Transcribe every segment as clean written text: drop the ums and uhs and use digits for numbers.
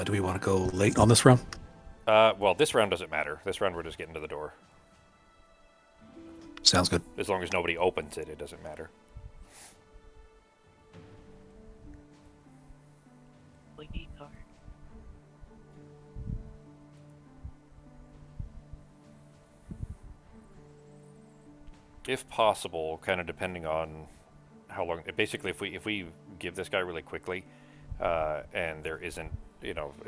Do we want to go late on this round? Well, this round doesn't matter. This round we're just getting to the door. Sounds good. As long as nobody opens it, it doesn't matter. LED card. If possible, kind of depending on how long. Basically, if we give this guy really quickly, and there isn't,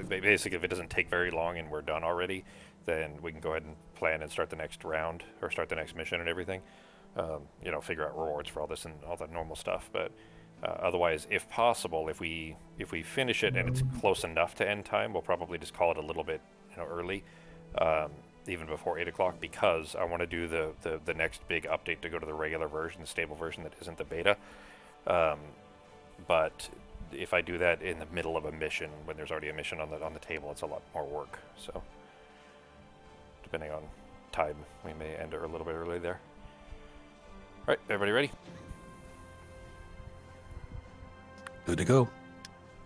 basically if it doesn't take very long and we're done already, then we can go ahead and plan and start the next round or start the next mission and everything. Figure out rewards for all this and all that normal stuff. But otherwise, if possible, if we finish it and it's close enough to end time, we'll probably just call it a little bit early, even before 8 o'clock, because I want to do the next big update to go to the regular version, the stable version that isn't the beta. But if I do that in the middle of a mission when there's already a mission on the table, it's a lot more work. So depending on time, we may end it a little bit early there. All right, everybody ready? Good to go.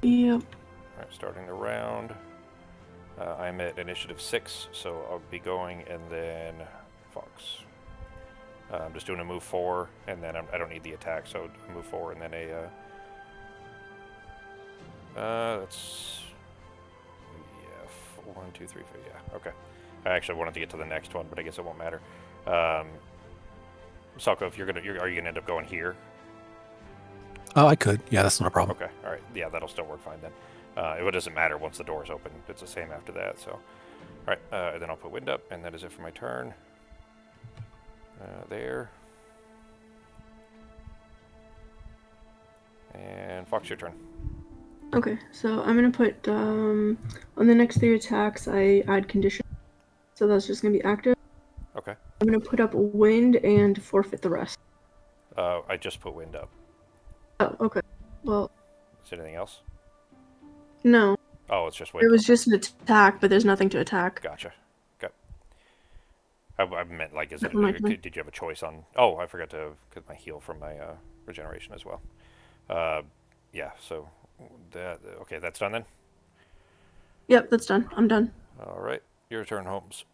Yep. All right, starting the round. I'm at initiative 6, so I'll be going, and then Fox. I'm just doing a move 4, and then I don't need the attack, so move 4, and then that's, yeah, 1, 2, 3, 4, yeah, okay. I actually wanted to get to the next one, but I guess it won't matter. Salko, if are you gonna end up going here? Oh, I could. Yeah, that's not a problem. Okay, all right, yeah, that'll still work fine then. It doesn't matter once the door's open. It's the same after that. So, all right, then I'll put wind up, and that is it for my turn. There. And Fox, your turn. Okay, so I'm gonna put on the next 3 attacks I add condition, so that's just gonna be active. Okay. I'm gonna put up wind and forfeit the rest. I just put wind up. Oh, okay. Well, Is there anything else? no. Oh, it's just wind. It was just an attack, but there's nothing to attack. Gotcha. Okay. I meant like, did you have a choice on? Oh, I forgot to get my heal from my regeneration as well. Yeah. So okay, that's done then. Yep, that's done. I'm done. All right, your turn, Holmes.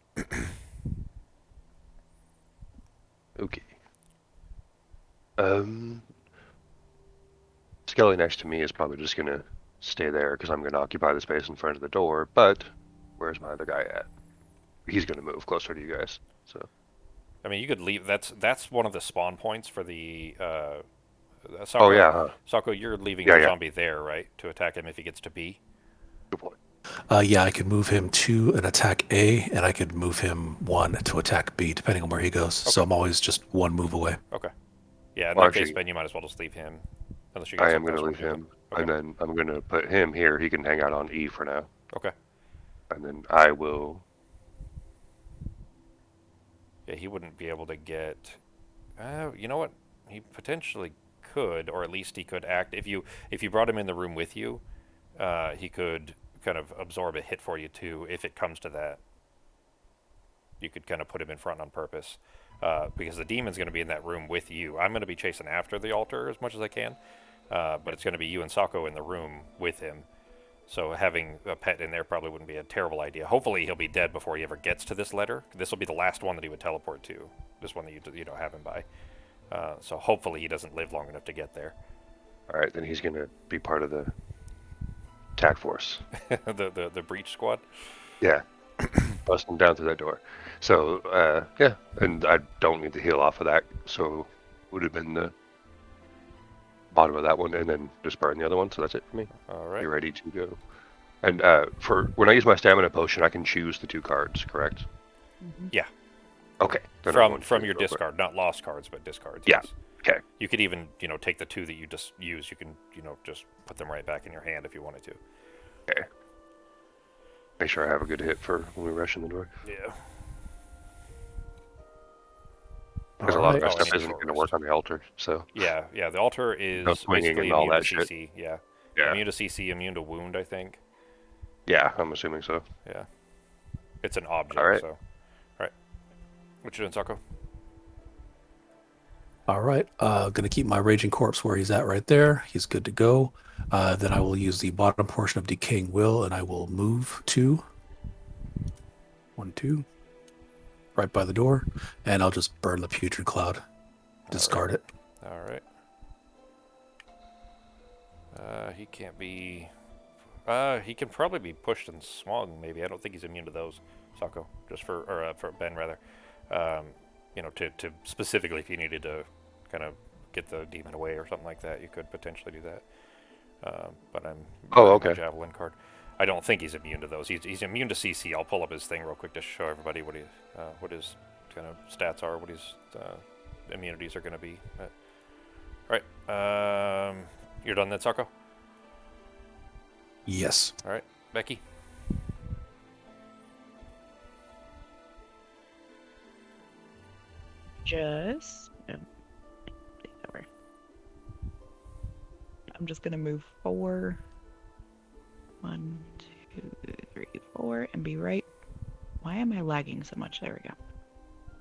Okay. Skelly next to me is probably just gonna stay there because I'm gonna occupy the space in front of the door. But where's my other guy at? He's gonna move closer to you guys. So. I mean, you could leave. That's one of the spawn points for the. Sako, Oh yeah. Huh. Sako, you're leaving Yeah, your yeah. zombie there, right, to attack him if he gets to B. Good point. Yeah, I could move him to an attack A, and I could move him 1 to attack B, depending on where he goes. Okay. So I'm always just 1 move away. Okay. Yeah, in Well, that case, actually, Ben, you might as well just leave him. Unless you get I am something gonna else leave him, Okay. and then I'm gonna put him here. He can hang out on E for now, Okay. and then I will. Yeah, he wouldn't be able to get. You know what? He potentially could, or at least he could act if you brought him in the room with you. He could kind of absorb a hit for you too, if it comes to that. You could kind of put him in front on purpose, because the demon's going to be in that room with you. I'm going to be chasing after the altar as much as I can, but it's going to be you and Sako in the room with him. So having a pet in there probably wouldn't be a terrible idea. Hopefully he'll be dead before he ever gets to this letter. This will be the last one that he would teleport to. This one that you don't have him by. So hopefully he doesn't live long enough to get there. All right, then he's gonna be part of the attack force. the breach squad. Yeah, busting down through that door. So yeah, and I don't need to heal off of that. So would have been the bottom of that one, and then just burn the other one. So that's it for me. All right. You're ready to go. And for when I use my stamina potion, I can choose the 2 cards, correct? Yeah. Okay. Then I'm going From to your go for it. discard, not lost cards, but discards. Yeah. Yes. Okay. You could even take the 2 that you just used. You can just put them right back in your hand if you wanted to. Okay. Make sure I have a good hit for when we rush in the door. Yeah. Because a lot of Alright. that stuff isn't going to work on the altar. So. Yeah. The altar is No swinging basically and all immune that to shit. CC. Yeah. Yeah. Immune to CC, immune to wound, I think. Yeah, I'm assuming so. Yeah. It's an object, All right. so. All right. What you doing, Sako? All right. Gonna keep my Raging Corpse where he's at right there. He's good to go. Then I will use the bottom portion of Decaying Will, and I will move 2. 1, 2. Right by the door. And I'll just burn the Putrid Cloud. Discard it. All right. He can't be... he can probably be pushed and swung, maybe. I don't think he's immune to those, Sako. Just for Ben, rather. You know, to specifically if you needed to kind of get the demon away or something like that, you could potentially do that. But I'm Oh, burning my okay. Javelin card. I don't think he's immune to those. He's immune to CC. I'll pull up his thing real quick to show everybody what his kind of stats are, what his immunities are going to be. All right. You're done then, Sako? Yes. All right. Becky? Just I'm just gonna move 4. 1, 2, 3, 4, and be right. Why am I lagging so much? There we go.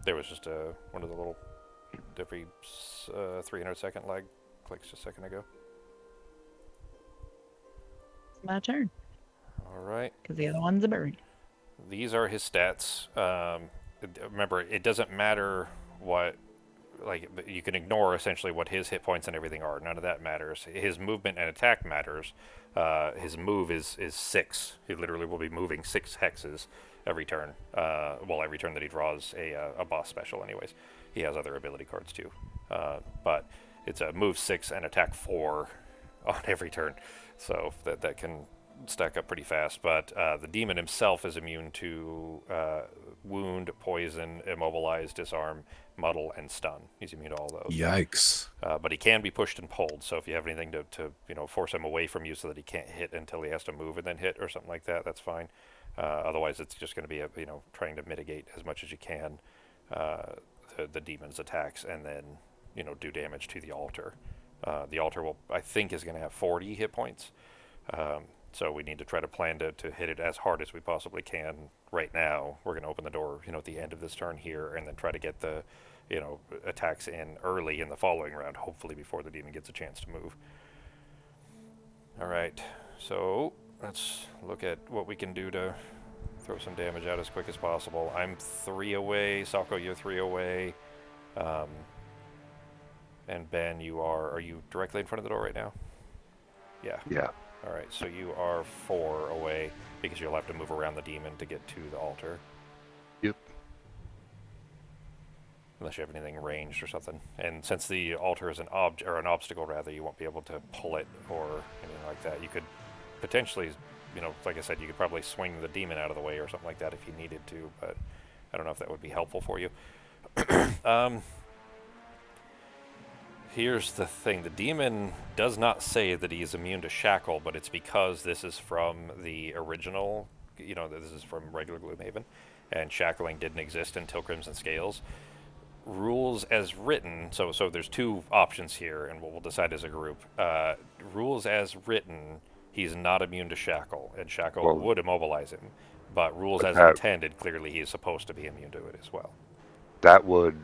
There was just one of the little every 300-second lag clicks just a second ago. It's my turn. All right. Because the other one's a bird. These are his stats. Remember, it doesn't matter what, like, you can ignore essentially what his hit points and everything are. None of that matters. His movement and attack matters. His move is 6. He literally will be moving 6 hexes every turn. Well, every turn that he draws a boss special anyways. He has other ability cards too. But it's a move 6 and attack 4 on every turn. So that can stack up pretty fast. But the demon himself is immune to wound, poison, immobilize, disarm, muddle, and stun. He's immune to all those. Yikes. But he can be pushed and pulled. So if you have anything to force him away from you so that he can't hit until he has to move and then hit or something like that, that's fine. Otherwise, it's just going to be trying to mitigate as much as you can the demon's attacks and then do damage to the altar. The altar I think is going to have 40 hit points. So we need to try to plan to hit it as hard as we possibly can right now. We're going to open the door, at the end of this turn here, and then try to get the, attacks in early in the following round, hopefully before the demon gets a chance to move. All right, so let's look at what we can do to throw some damage out as quick as possible. I'm 3 away. Sako, you're 3 away. And Ben, are you directly in front of the door right now? Yeah. Yeah. All right, so you are 4 away because you'll have to move around the demon to get to the altar. Yep. Unless you have anything ranged or something. And since the altar is an obstacle, rather, you won't be able to pull it or anything like that. You could potentially, like I said, you could probably swing the demon out of the way or something like that if you needed to, but I don't know if that would be helpful for you. Here's the thing. The demon does not say that he is immune to shackle, but it's because this is from the original, this is from regular Gloomhaven, and shackling didn't exist until Crimson Scales. Rules as written, so there's 2 options here, and we'll decide as a group. Rules as written, he's not immune to shackle, and shackle would immobilize him. But rules as intended, clearly he is supposed to be immune to it as well. That would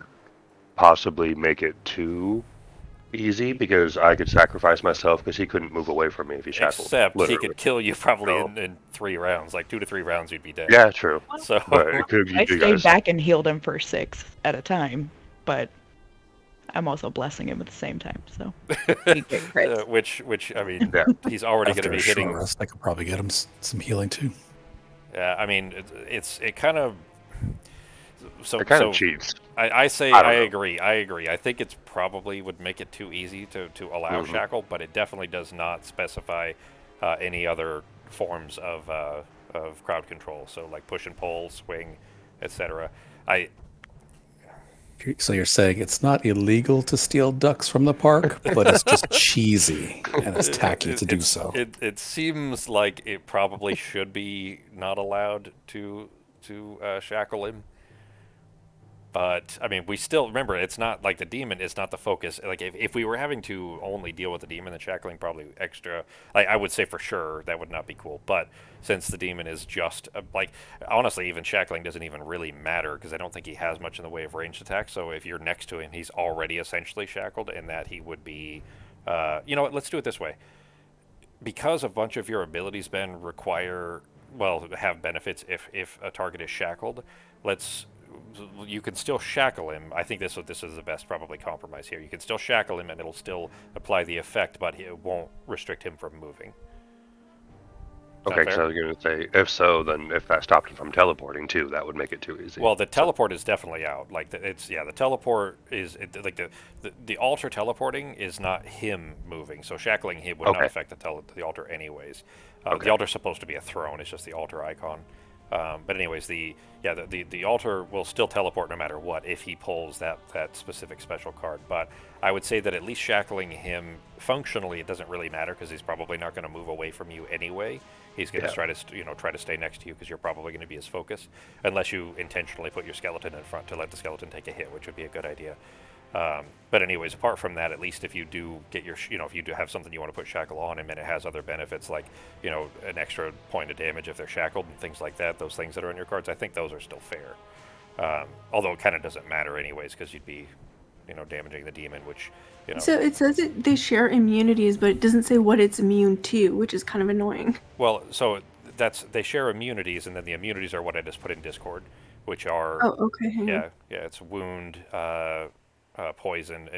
possibly make it too easy because I could sacrifice myself because he couldn't move away from me if he shackled. Except literally. He could kill you probably in 3 rounds, like 2 to 3 rounds you'd be dead. Yeah, true. So But it could be I you stayed guys. back and healed him for 6 at a time, but I'm also blessing him at the same time, so he get crits. which I mean, Yeah. he's already going After to a be short hitting. rest, I could probably get him some healing too. Yeah, I mean, it kind of. It kind of cheats. I say I don't I know. agree. I think it's probably would make it too easy to allow shackle, but it definitely does not specify any other forms of crowd control. So like push and pull, swing, etc. So you're saying it's not illegal to steal ducks from the park, but it's just cheesy and it's tacky to do so. It seems like it probably should be not allowed to shackle him. But I mean, we still remember it's not like the demon is not the focus. Like if we were having to only deal with the demon, then shackling probably extra. Like I would say for sure that would not be cool. But since the demon is just like honestly, even shackling doesn't even really matter because I don't think he has much in the way of ranged attacks. So if you're next to him, he's already essentially shackled, and that he would be. You know what? Let's do it this way. Because a bunch of your abilities, Ben, require have benefits if a target is shackled. Let's you can still shackle him. I think this is the best probably compromise here. You can still shackle him and it'll still apply the effect, but it won't restrict him from moving. Is Okay, that fair? so you're going to say, if so, then if that stopped him from teleporting too, that would make it too easy. Well, the So, teleport is definitely out. Like the teleport is like the altar teleporting is not him moving. So shackling him would not okay, affect the altar anyways. The okay. altar's supposed to be a throne. It's just the altar icon. But anyways, the altar will still teleport no matter what if he pulls that specific special card. But I would say that at least shackling him functionally it doesn't really matter because he's probably not going to move away from you anyway. He's going to Yeah. try to stay next to you because you're probably going to be his focus, unless you intentionally put your skeleton in front to let the skeleton take a hit, which would be a good idea. But anyways, apart from that, at least if you do get your, if you do have something you want to put shackle on him and it has other benefits like, an extra point of damage if they're shackled and things like that, those things that are on your cards, I think those are still fair. Although it kind of doesn't matter anyways because you'd be, damaging the demon, which, So it says they share immunities, but it doesn't say what it's immune to, which is kind of annoying. Well, so they share immunities, and then the immunities are what I just put in Discord, which are Oh, okay, hang on. it's wound, poison,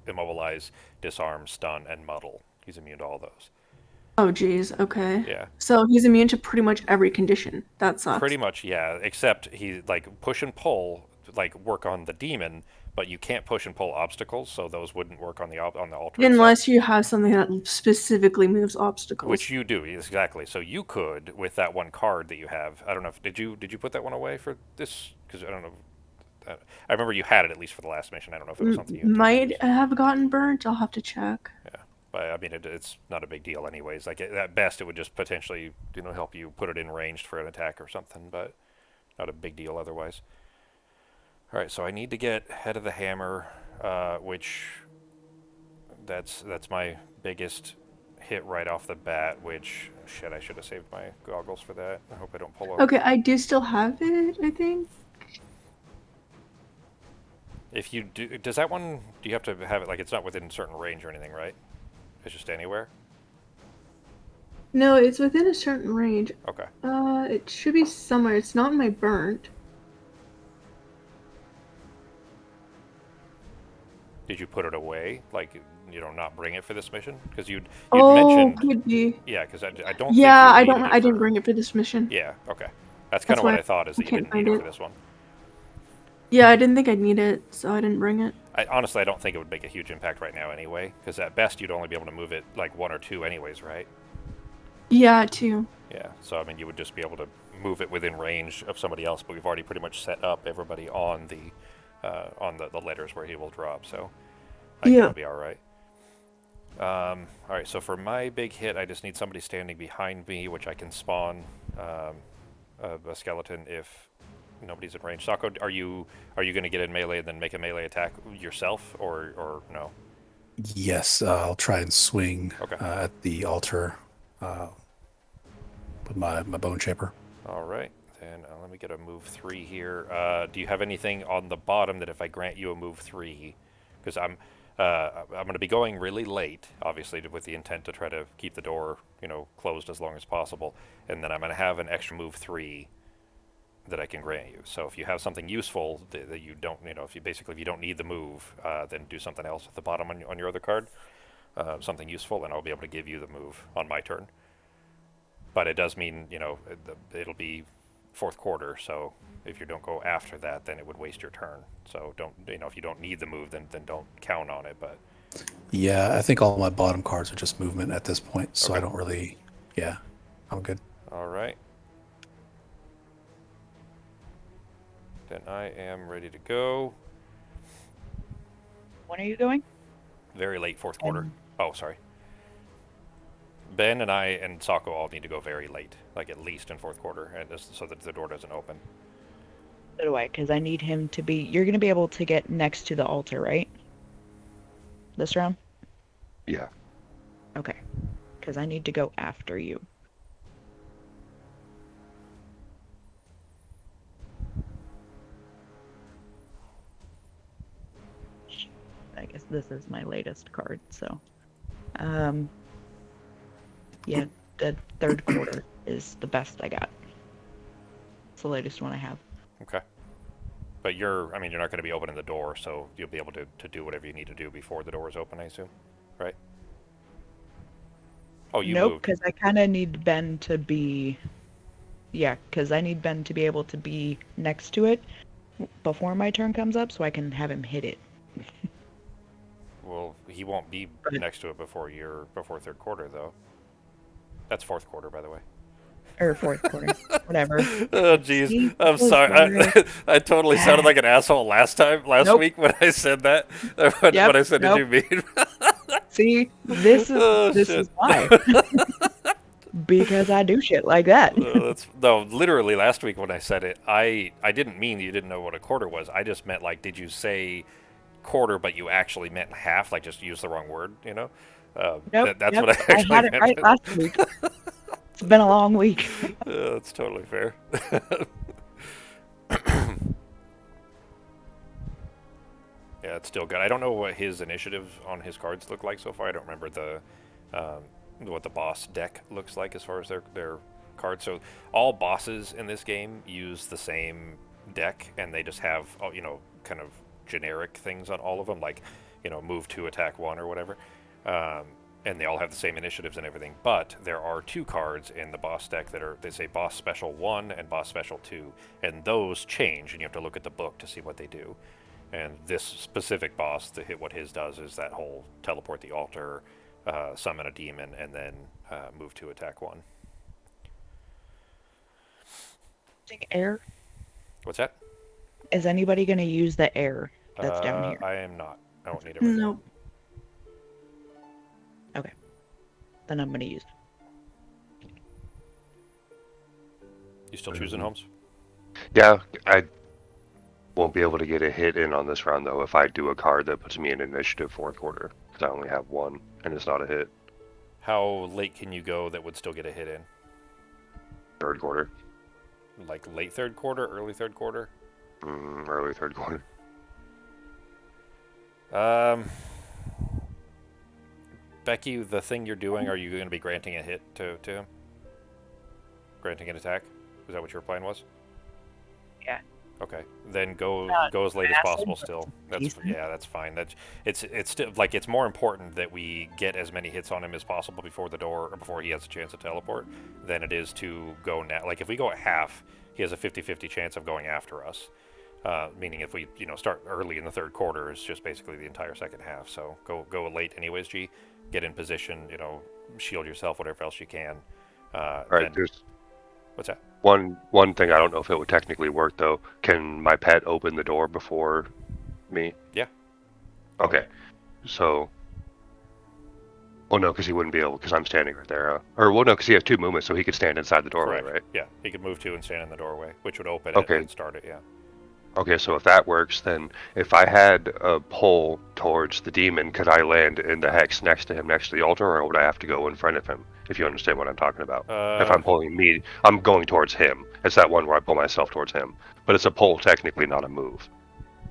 immobilize, disarm, stun, and muddle. He's immune to all those. Oh, geez, okay. Yeah, So he's immune to pretty much every condition. That pretty sucks. much. Yeah, except he like push and pull like work on the demon, but you can't push and pull obstacles, so those wouldn't work on on the altar itself. Unless you have something that specifically moves Which obstacles. you do exactly. So you could with that one card that you have. I don't know if did you put that one away for this? Because I don't know. I remember you had it at least for the last mission. I don't know if it was something you intended to Might use. have gotten burnt. I'll have to check. Yeah, but I mean it's not a big deal anyways. Like at best, it would just potentially help you put it in ranged for an attack or something, but not a big deal otherwise. All right, so I need to get Head of the Hammer, which that's my biggest hit right off the bat. Which shit, I should have saved my goggles for that. I hope I don't pull a. Okay, I do still have it, I think. If you do, does that one? Do you have to have it like it's not within a certain range or anything, right? It's just anywhere. No, it's within a certain range. Okay. It should be somewhere. It's not in my burnt. Did you put it away? Like not bring it for this mission? Because you'd Oh, mentioned. could be. Yeah, because I don't Yeah, think I you don't. needed I it didn't for. bring it for this mission. Yeah. Okay. That's kind That's of what why I thought is I that you can't didn't need find it it. for this one. Yeah, I didn't think I'd need it, so I didn't bring it. Honestly, I don't think it would make a huge impact right now anyway, because at best you'd only be able to move it like one or two anyways, right? Yeah, too. Yeah, so I mean you would just be able to move it within range of somebody else, but we've already pretty much set up everybody on the letters where he will drop, so I think Yeah. that'll be all right. All right, so for my big hit, I just need somebody standing behind me, which I can spawn a skeleton if nobody's in range. Sako, are you going to get in melee and then make a melee attack yourself, or no? Yes, I'll try and swing Okay. at the altar with my bone shaper. All right, then let me get a move 3 here. Do you have anything on the bottom that if I grant you a move 3, because I'm going to be going really late, obviously, with the intent to try to keep the door, closed as long as possible, and then I'm going to have an extra move 3 that I can grant you. So if you have something useful that you don't, if you don't need the move, then do something else at the bottom on your other card, something useful, and I'll be able to give you the move on my turn. But it does mean, it'll be fourth quarter, so if you don't go after that, then it would waste your turn. So don't, if you don't need the move, then don't count on it. But Yeah, I think all my bottom cards are just movement at this point, so Okay. I don't really. Yeah, I'm good. all right, then I am ready to go. When are you going? Very late fourth quarter. Oh, sorry. Ben and I and Sako all need to go very late, like at least in fourth quarter, and so that the door doesn't open. So do I, because I need him to be. You're gonna be able to get next to the altar, right? This round? Yeah. Okay. Because I need to go after you. I guess this is my latest card, so. Yeah, the third quarter is the best I got. It's the latest one I have. Okay. But you're not going to be opening the door, so you'll be able to do whatever you need to do before the door is open, I assume, right? Oh, you Nope, moved. because I kind of need Ben to be. Yeah, because I need Ben to be able to be next to it before my turn comes up, so I can have him hit it. Well, he won't be But- next to it before third quarter, though. That's fourth quarter, by the way. Or fourth quarter, whatever. Oh, jeez. See, I'm those sorry. words. I totally sounded like an asshole last Nope. week when I said that. Yep, What I said, nope. did you mean? See, this is Oh, this shit. is why. Because I do shit like that. No, literally last week when I said it, I didn't mean you didn't know what a quarter was. I just meant, like, did you say quarter, but you actually meant half, like just use the wrong word, you know? Nope, That's yep, what I actually had it meant. right last week. It's been a long week. That's totally fair. Yeah, it's still good. I don't know what his initiative on his cards look like so far. I don't remember what the boss deck looks like as far as their cards. So all bosses in this game use the same deck, and they just have kind of generic things on all of them, like move to attack one or whatever. And they all have the same initiatives and everything. But there are two cards in the boss deck they say boss special 1 and boss special 2, and those change, and you have to look at the book to see what they do. And this specific boss, what his does is that whole teleport the altar, summon a demon, and then move to attack one. Using air? What's that? Is anybody going to use the air that's down here? I am not. I won't need it right now. Nope. Okay. Then I'm going to use it. You still choosing Holmes? Yeah, I won't be able to get a hit in on this round, though, if I do a card that puts me in initiative fourth quarter, because I only have one, and it's not a hit. How late can you go that would still get a hit in? Third quarter. Like late third quarter, early third quarter? Early third quarter. Becky, the thing you're doing, are you going to be granting a hit to him? Granting an attack? Is that what your plan was? Yeah. Okay, then go Not as late as massive, possible. but Still, decent. that's fine. It's still like it's more important that we get as many hits on him as possible before the door or before he has a chance to teleport than it is to go now. Like if we go at half, he has a 50-50 chance of going after us. Meaning if we start early in the third quarter, it's just basically the entire second half. So go late anyways. G, get in position. Shield yourself, whatever else you can. All right, there's what's that? one thing I don't know if it would technically work, though. Can my pet open the door before me? Yeah. Okay. So... Well, no, because he wouldn't be able, because I'm standing right there. Or, well, no, because he has two movements, so he could stand inside the doorway, Correct. right? Yeah, he could move to and stand in the doorway, which would open Okay. it and start it, yeah. Okay, so if that works, then if I had a pull towards the demon, could I land in the hex next to him, next to the altar, or would I have to go in front of him, if you understand what I'm talking about? If I'm pulling me, I'm going towards him. It's that one where I pull myself towards him. But it's a pull, technically, not a move.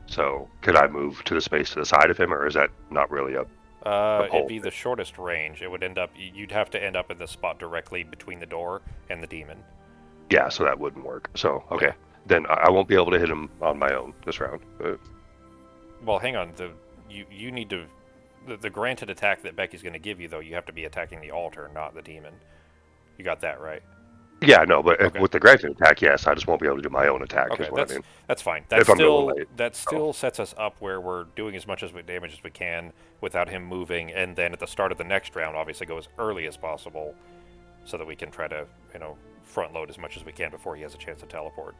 So, could I move to the space to the side of him, or is that not really a pull? It'd be the shortest range. It would you'd have to end up in the spot directly between the door and the demon. Yeah, so that wouldn't work. So, okay. Then I won't be able to hit him on my own this round. Well, hang on. You need to... The granted attack that Becky's going to give you, though, you have to be attacking the altar, not the demon. You got that right? Yeah, no, but Okay. with the granted attack, yes, I just won't be able to do my own attack, Okay, is what I mean. that's fine. If I'm going late. That still sets us up where we're doing as much damage as we can without him moving, and then at the start of the next round, obviously go as early as possible so that we can try to, front load as much as we can before he has a chance to teleport.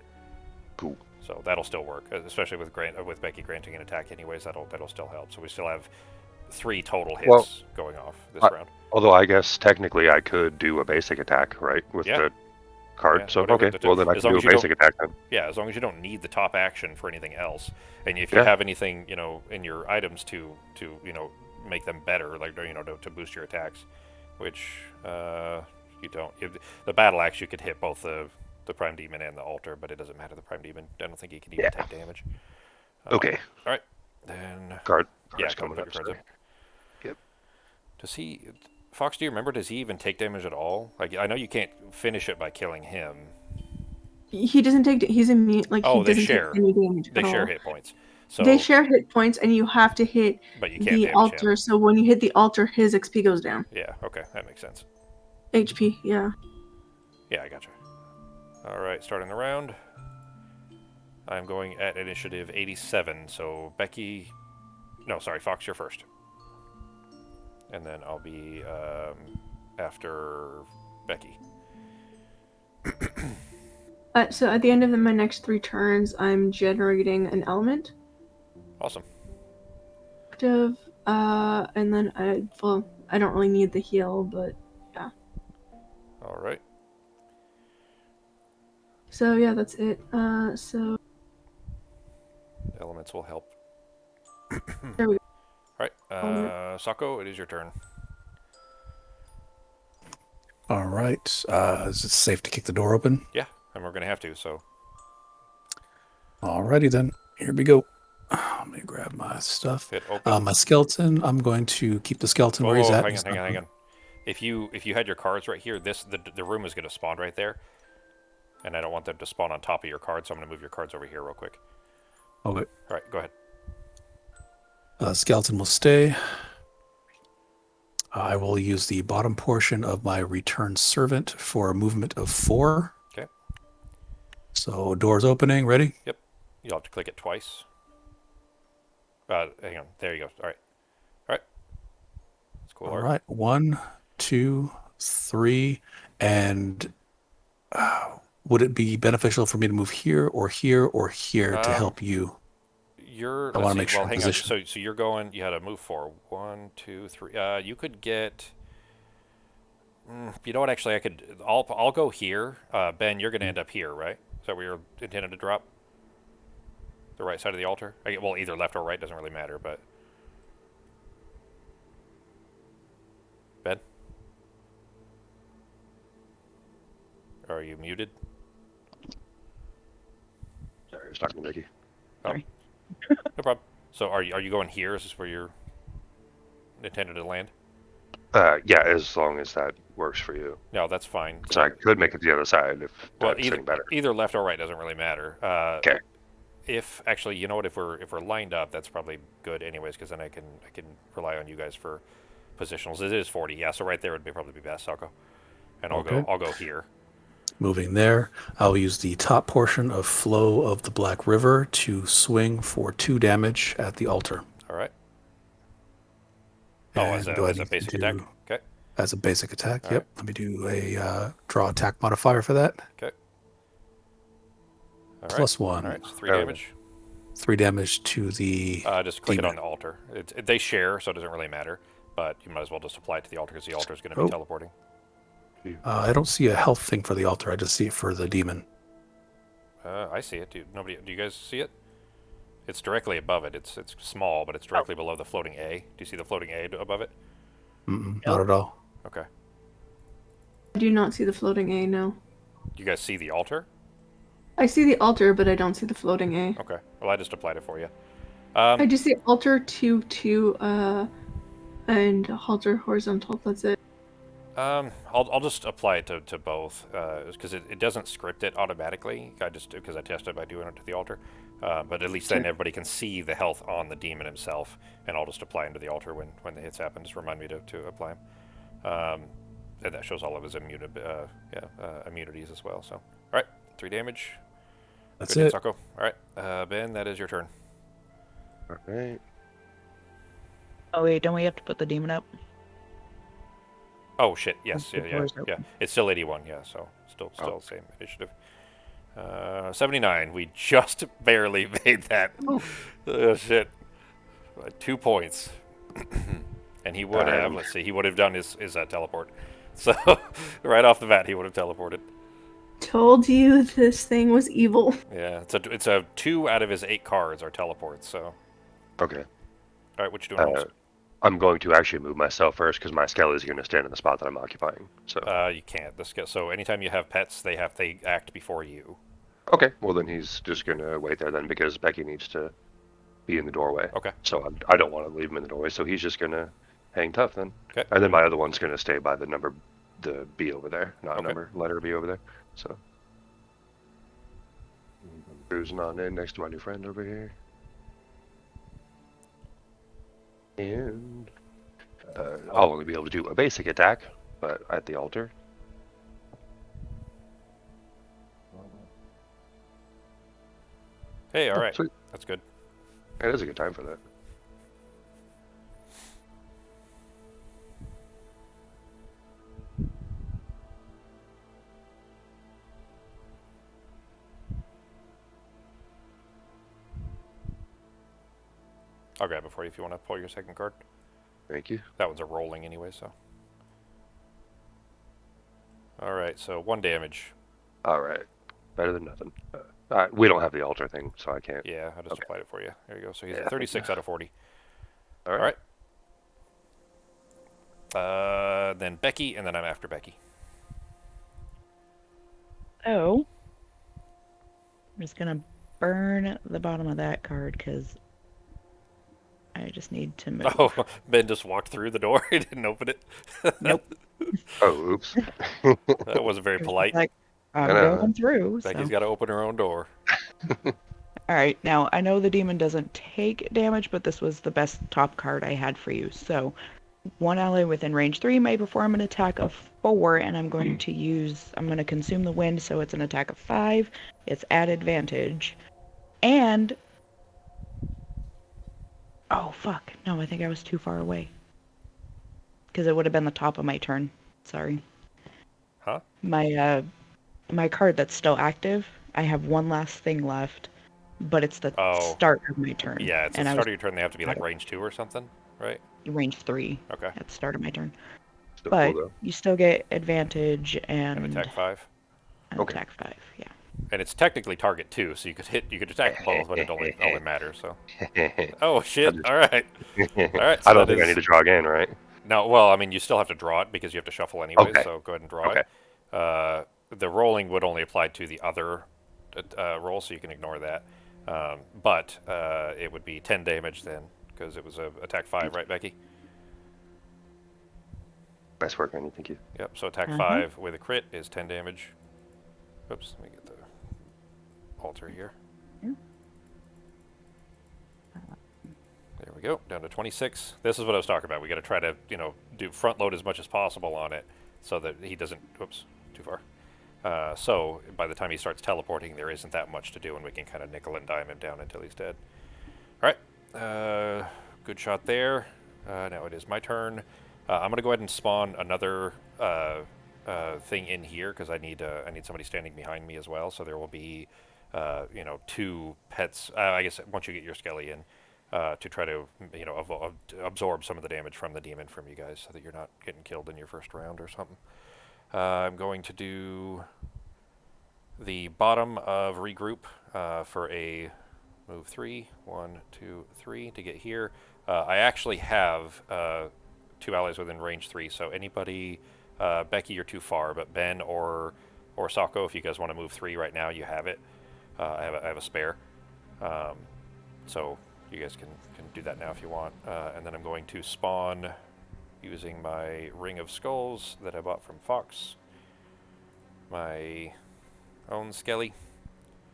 Cool. So that'll still work, especially with Becky granting an attack anyways. That'll still help. So we still have 3 total hits going off this round. Although I guess technically I could do a basic attack, right? With Yeah. the card. Yeah, so whatever okay, well then I as can long do a as you don't- basic attack then. Yeah, as long as you don't need the top action for anything else, and if you Yeah. have anything, in your items to make them better, like to boost your attacks, which you don't. The battle axe you could hit both the prime demon and the altar, but it doesn't matter. The prime demon, I don't think he can even Yeah. take damage. Okay. All right, then. Cards Yeah, go coming put up. your cards Sorry. in. Yep. Does he, Fox? Do you remember? Does he even take damage at all? Like I know you can't finish it by killing him. He doesn't take. He's immune. Like Oh, he they doesn't share. take any damage They at share all. hit points. They So, share hit points, and you have to hit but you can't the damage altar. him. So when you hit the altar, his XP goes down. Yeah. Okay, that makes sense. HP. Yeah. Yeah, I gotcha. All right, starting the round. I'm going at initiative 87. So Becky, no, sorry, Fox, you're first, and then I'll be after Becky. So at the end of my next 3 turns, I'm generating an element. Awesome. Active. And then I don't really need the heal, but yeah. All right. So yeah, that's it. So Elements will help. there we go. All right, Sako, it is your turn. All right. Is it safe to kick the door open? Yeah, and we're gonna have to. So. Alrighty then. Here we go. Let me grab my stuff. Hit open. My skeleton. I'm going to keep the skeleton where he's Oh, at. hang on. If you had your cards right here, the room is going to spawn right there, and I don't want them to spawn on top of your cards, so I'm going to move your cards over here real quick. Okay. All right, go ahead. Skeleton will stay. I will use the bottom portion of my return servant for a movement of 4. Okay. So doors opening. Ready? Yep. You'll have to click it twice. Hang on. There you go. All right. That's cool. All right. 1, 2, 3, and would it be beneficial for me to move here or here or here to help you? I wanna make sure Well, in hang position. on. So you're going. You had to move 4. 1, 2, 3. You could get. You know what? Actually, I could. I'll go here. Ben, you're going to end up here, right? Is that where you're intended to drop? The right side of the altar? Well, either left or right doesn't really matter, but. Ben? Are you muted? Sorry, I was talking to Mickey. Sorry. No problem. So are you going here? Is this where you're intended to land? Yeah, as long as that works for you. No, that's fine. So I could make it the other side if Well, that's any better. either left or right doesn't really matter. Okay. If actually, you know what? If we're lined up, that's probably good, anyways, because then I can rely on you guys for positionals. It is 40, yeah. So right there would probably be best. I'll go, and I'll go here. Moving there. I'll use the top portion of Flow of the Black River to swing for 2 damage at the altar. All right. Oh, as And do I a need to basic do- attack. Okay. As a basic attack, All yep. right. Let me do a draw attack modifier for that. Okay. All right. Plus 1. All right. So 3 Oh. damage. 3 damage to the Just click it demon. on the altar. They share, so it doesn't really matter. But you might as well just apply it to the altar because the altar is going to be Oh. teleporting. I don't see a health thing for the altar. I just see it for the demon. I see it. Do you guys see it? It's directly above it. It's small, but it's directly below the floating A. Do you see the floating A above it? Not at all. Okay. I do not see the floating A. No. Do you guys see the altar? I see the altar, but I don't see the floating A. Okay. Well, I just applied it for you. I just see altar 2 and altar horizontal. That's it. I'll just apply it to both because it doesn't script it automatically. Because I tested by doing it to the altar. But at least then everybody can see the health on the demon himself, and I'll just apply him to the altar when the hits happen. Just remind me to apply him. And that shows all of his immunities as well. So, all right, 3 damage. That's Good hit, it. Sako. All right, Ben, that is your turn. All right. Oh wait, don't we have to put the demon up? Oh shit! Yes, The yeah. floor's open. It's still 81. Yeah, so still same initiative. 79. We just barely made that. Oh shit! 2 points. And he would have. Let's see. He would have done his teleport. So right off the bat, he would have teleported. told you this thing was evil. Yeah, it's a 2 out of his 8 cards are teleports. So, Okay. all right, what you doing, Holmes? I'm going to actually move myself first because my Skelly is going to stand in the spot that I'm occupying. So. You can't. So anytime you have pets, they act before you. Okay. Well, then he's just going to wait there then because Becky needs to be in the doorway. Okay. So I don't want to leave him in the doorway. So he's just going to hang tough then. Okay. And then my other one's going to stay by the B over there, not Okay. letter B over there. So. Cruising on in next to my new friend over here. And I'll only be able to do a basic attack, but at the altar. Hey, all right, Sweet. that's good. It is a good time for that. I'll grab it for you if you want to pull your second card. Thank you. That one's a rolling anyway, so. All right, so 1 damage. All right. Better than nothing. We don't have the altar thing, so I can't. Yeah, I just Okay. applied it for you. There you go. So he's Yeah, at 36 out of 40. All right. Then Becky, and then I'm after Becky. So, I'm just gonna burn the bottom of that card because I just need to move. Oh, Ben just walked through the door. He didn't open it. Nope. Oh, oops. That wasn't very polite. Like, I'm I know. going through. Becky's So. got to open her own door. All right, now I know the demon doesn't take damage, but this was the best top card I had for you. So, one ally within range 3 may perform an attack of 4, and I'm going to consume the wind, so it's an attack of 5. It's at advantage. And, oh fuck, no, I think I was too far away. Because it would have been the top of my turn. Sorry. Huh? My card that's still active, I have one last thing left, but it's the start of my turn. Yeah, it's the and start of your turn. They have to be like range 2 or something, right? range 3 Okay. at the start of my turn. Still But cool, though. you still get advantage and attack 5. Okay. attack 5, yeah. And it's technically target 2, so you could attack both, but it only matters. So. Oh shit! All right. All right. So I don't think I need to draw again, right? No, well, I mean, you still have to draw it because you have to shuffle anyway. Okay. So go ahead and draw Okay. it. The rolling would only apply to the other roll, so you can ignore that. But it would be 10 damage then, because it was a attack 5, right, Becky? Nice work, Andy. Thank you. Yep. So attack 5 with a crit is 10 damage. Oops. Let me get the altar here. Yeah. There we go. Down to 26. This is what I was talking about. We got to try to, do front load as much as possible on it, so that he doesn't. Whoops. Too far. So by the time he starts teleporting, there isn't that much to do, and we can kind of nickel and dime him down until he's dead. All right. Good shot there. Now it is my turn. I'm gonna go ahead and spawn another thing in here because I need somebody standing behind me as well. So there will be 2 pets. I guess once you get your skelly in, to try to absorb some of the damage from the demon from you guys, so that you're not getting killed in your first round or something. I'm going to do the bottom of regroup for a move 3. 1, 2, 3 to get here. I actually have 2 allies within range 3, so anybody, Becky, you're too far, but Ben or Sako, if you guys want to move 3 right now, you have it. I have a spare, so you guys can do that now if you want. And then I'm going to spawn using my Ring of Skulls that I bought from Fox. My own Skelly.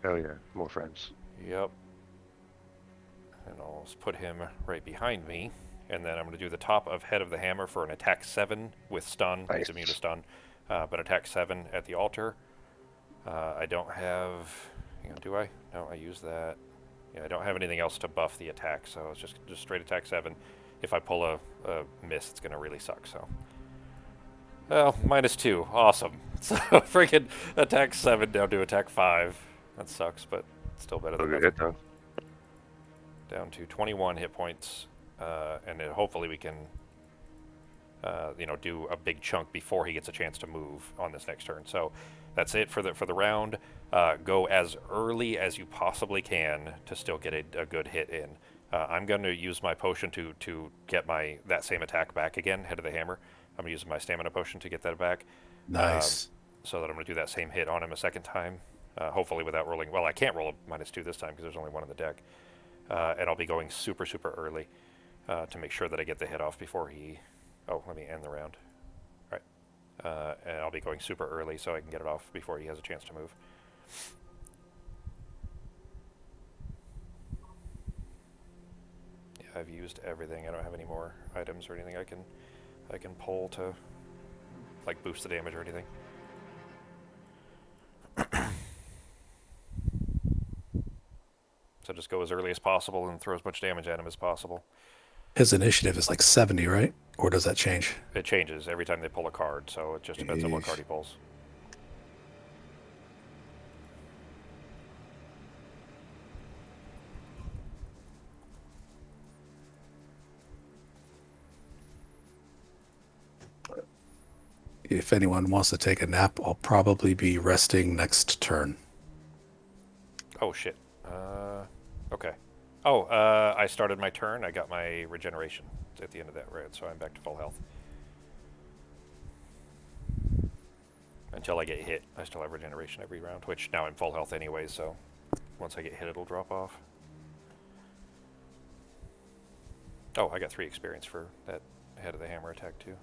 Hell yeah, more friends. Yep. And I'll just put him right behind me. And then I'm going to do the top of Head of the Hammer for an attack 7 with stun. Nice. He's immune to stun. But attack 7 at the altar. I don't have... Hang on, do I? No, I use that. Yeah, I don't have anything else to buff the attack, so it's just straight attack 7. If I pull a miss, it's going to really suck, so... Well, -2. Awesome. So, freaking attack 7 down to attack 5. That sucks, but still better than Look nothing. at it, though. Down to 21 hit points, and then hopefully we can do a big chunk before he gets a chance to move on this next turn. So that's it for the round. Go as early as you possibly can to still get a good hit in. I'm going to use my potion to get that same attack back again, head of the hammer. I'm going to use my stamina potion to get that back. Nice. So that I'm going to do that same hit on him a second time, hopefully without rolling. Well, I can't roll a -2 this time because there's only one in the deck. And I'll be going super, super early to make sure that I get the hit off before he... Oh, let me end the round. All right. And I'll be going super early so I can get it off before he has a chance to move. Yeah, I've used everything. I don't have any more items or anything I can pull to like boost the damage or anything. So just go as early as possible and throw as much damage at him as possible. His initiative is like 70, right? Or does that change? It changes every time they pull a card, so it just depends on what Yeesh. card he pulls. If anyone wants to take a nap, I'll probably be resting next turn. Oh, shit. Okay. Oh, I started my turn. I got my regeneration at the end of that round, so I'm back to full health. Until I get hit, I still have regeneration every round, which now I'm full health anyway, so once I get hit, it'll drop off. Oh, I got 3 experience for that head of the hammer attack, too.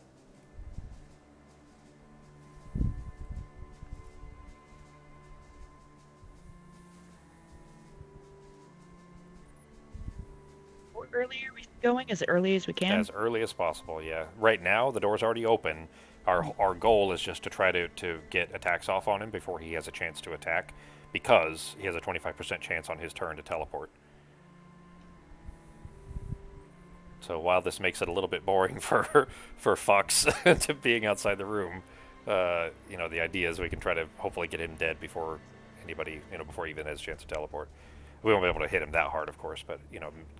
How early are we going? As early as we can? As early as possible, yeah. Right now, the door's already open. Our goal is just to try to get attacks off on him before he has a chance to attack, because he has a 25% chance on his turn to teleport. So while this makes it a little bit boring for Fox to being outside the room, the idea is we can try to hopefully get him dead before anybody, before he even has a chance to teleport. We won't be able to hit him that hard, of course, but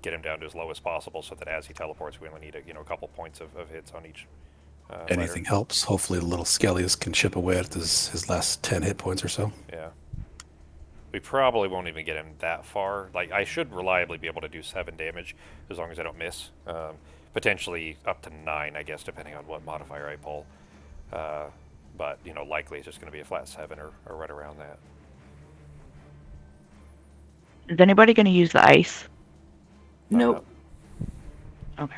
get him down to as low as possible so that as he teleports, we only need a couple points of hits on each. Anything helps. Hopefully, the little Skellius can chip away at his last 10 hit points or so. Yeah. We probably won't even get him that far. Like, I should reliably be able to do 7 damage as long as I don't miss. Potentially up to 9, I guess, depending on what modifier I pull. But, likely it's just going to be a flat 7 or right around that. Is anybody going to use the ice? Nope. Okay.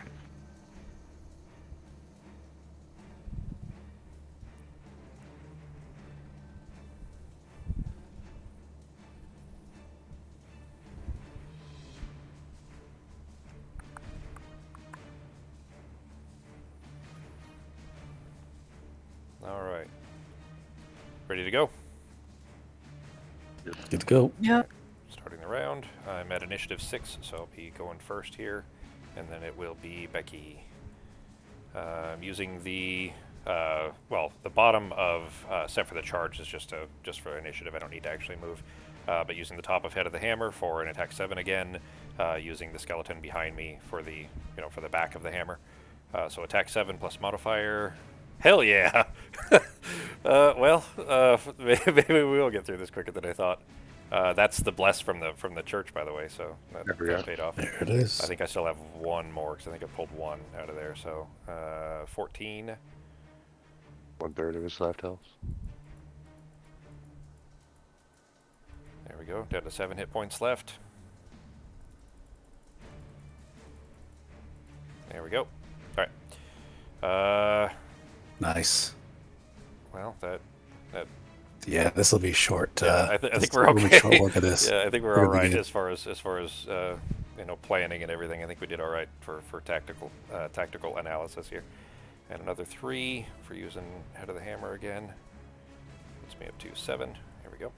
All right. Ready to go? Good to go. Yep. Starting the round. I'm at initiative 6, so I'll be going first here. And then it will be Becky. I'm using the bottom of set for the charge is just for initiative. I don't need to actually move. But using the top of head of the hammer for an attack 7 again. Using the skeleton behind me for the back of the hammer. So attack 7 plus modifier. Hell yeah! Maybe we will get through this quicker than I thought. That's the bless from the church, by the way. So that paid off. There it is. I think I still have one more because I think I pulled 1 out of there. So 14. 1/3 of his left health. There we go. Down to 7 hit points left. There we go. All right. Nice. Well, that. Yeah, this will be short. I think we're we'll make okay. short work of this. Yeah, I think we're We're all gonna right get- as far as planning and everything. I think we did all right for tactical analysis here. And another 3 for using head of the hammer again. Puts me up to 7. Here we go.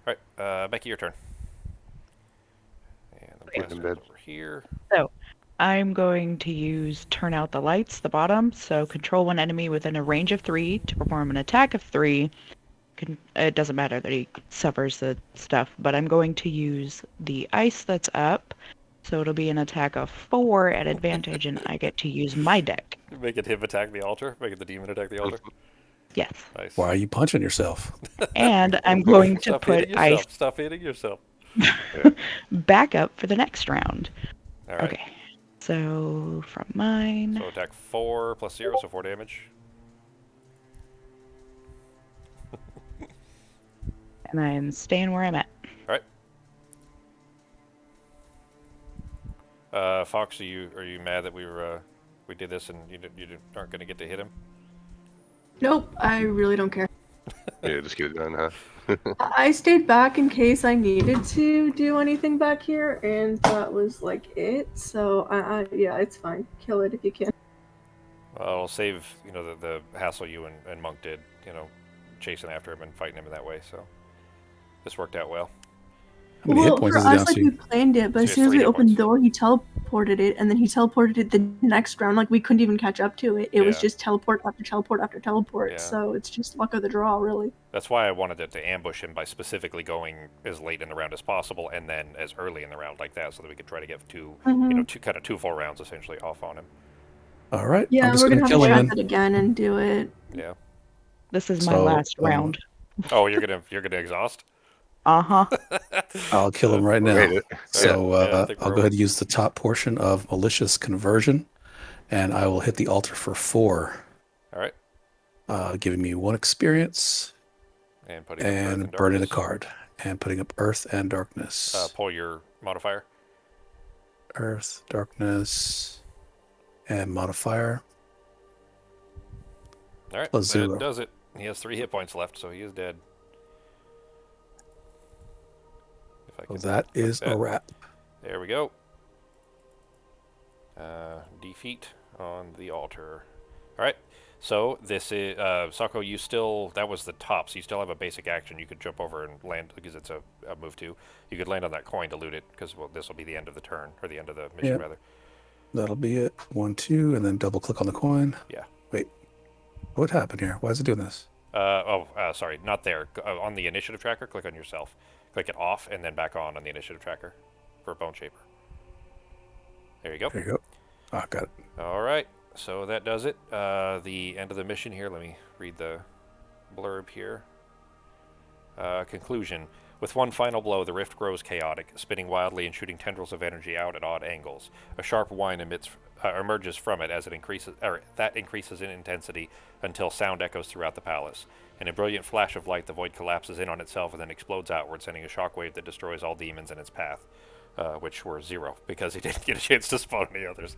All right, Becky, your turn. And the Okay. blaster's over here. So I'm going to use turn out the lights, the bottom. So control one enemy within a range of 3 to perform an attack of 3. It doesn't matter that he suffers the stuff, but I'm going to use the ice that's up. So it'll be an attack of 4 at advantage, and I get to use my deck. Make it him attack the altar. Make it the demon attack the altar. Yes. Nice. Why are you punching yourself? And I'm going to Stop put hitting yourself. Stop hitting yourself. back up for the next round. All right. Okay. So from mine. So attack 4 plus 0, so 4 damage. And I'm staying where I'm at. All right. Fox, are you mad that we did this and aren't going to get to hit him? Nope, I really don't care. Yeah, just keep it going, huh? I stayed back in case I needed to do anything back here, and that was like it. So yeah, it's fine. Kill it if you can. Well, I'll save the hassle you and Monk did, chasing after him and fighting him in that way. So this worked out well. How many hit Well, points for is he down us, like to? we planned it, but So as he soon has as 3 we hit opened the points. door, he teleported it, and then he teleported it the next round. Like we couldn't even catch up to it. It was Yeah. just teleport after teleport after teleport. Yeah. So it's just luck of the draw, really. That's why I wanted it to ambush him by specifically going as late in the round as possible, and then as early in the round like that, so that we could try to get two full rounds essentially off on him. All right. Yeah, I'm just we're going gonna to have to kill try him that then. again and do it. Yeah. This is my So, last round. Oh, you're gonna exhaust? Uh-huh. I'll kill him right now. Made it. So Yeah, I think I'll we're go ahead and use the top portion of malicious conversion, and I will hit the altar for 4, All right. giving me 1 experience And putting up Earth and burning a Darkness. card and putting up Earth and Darkness. Pull your modifier. Earth, Darkness, and modifier. All right. Plus That 0. does it. He has 3 hit points left, so he is dead. If I So can that click is a that. wrap. There we go. Defeat on the altar. All right. So this is Sako. That was the top. So you still have a basic action. You could jump over and land because it's a move too. You could land on that coin to loot it because this will be the end of the turn or the end of the mission Yep. rather. That'll be it. 1, 2, and then double click on the coin. Yeah. Wait. What happened here? Why is it doing this? Sorry, not there. On the initiative tracker, click on yourself. Click it off and then back on the initiative tracker for Bone Shaper. There you go. There you go. Ah, got it. All right, so that does it. The end of the mission here. Let me read the blurb here. Conclusion. With one final blow, the rift grows chaotic, spinning wildly and shooting tendrils of energy out at odd angles. A sharp whine emerges from it as it increases in intensity until sound echoes throughout the palace. In a brilliant flash of light, the void collapses in on itself and then explodes outward, sending a shockwave that destroys all demons in its path. Which were 0, because he didn't get a chance to spawn any others.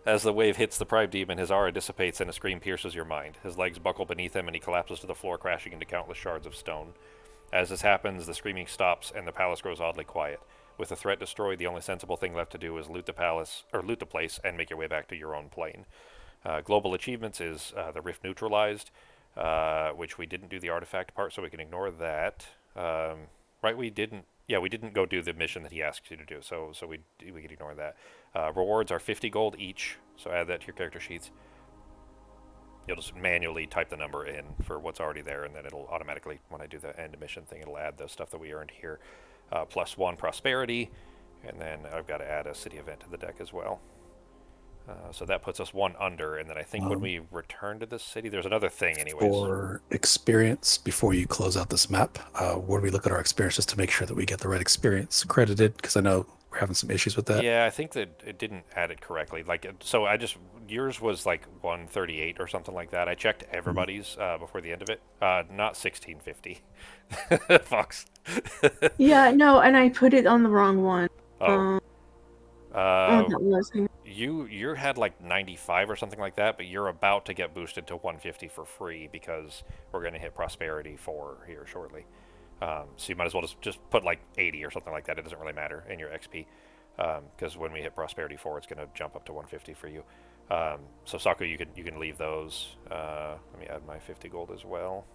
As the wave hits the Prime Demon, his aura dissipates and a scream pierces your mind. His legs buckle beneath him and he collapses to the floor, crashing into countless shards of stone. As this happens, the screaming stops and the palace grows oddly quiet. With the threat destroyed, the only sensible thing left to do is loot the place, and make your way back to your own plane. Global achievements is the rift neutralized, which we didn't do the artifact part, so we can ignore that. Right, we didn't go do the mission that he asked you to do, so we can ignore that. Rewards are 50 gold each, so add that to your character sheets. You'll just manually type the number in for what's already there, and then it'll automatically, when I do the end mission thing, it'll add the stuff that we earned here. Plus 1 prosperity, and then I've got to add a city event to the deck as well. So that puts us 1 under, and then I think when we return to the city, there's another thing anyways. For experience, before you close out this map, where we look at our experience just to make sure that we get the right experience credited, because I know we're having some issues with that. Yeah, I think that it didn't add it correctly. So yours was like 138 or something like that. I checked everybody's before the end of it. Not 1650. Fox. Yeah, no, and I put it on the wrong one. Oh. That was. You had like 95 or something like that, but you're about to get boosted to 150 for free because we're going to hit prosperity 4 here shortly. So you might as well just put like 80 or something like that. It doesn't really matter in your XP because when we hit prosperity 4, it's going to jump up to 150 for you. So Saku, you can leave those. Let me add my 50 gold as well.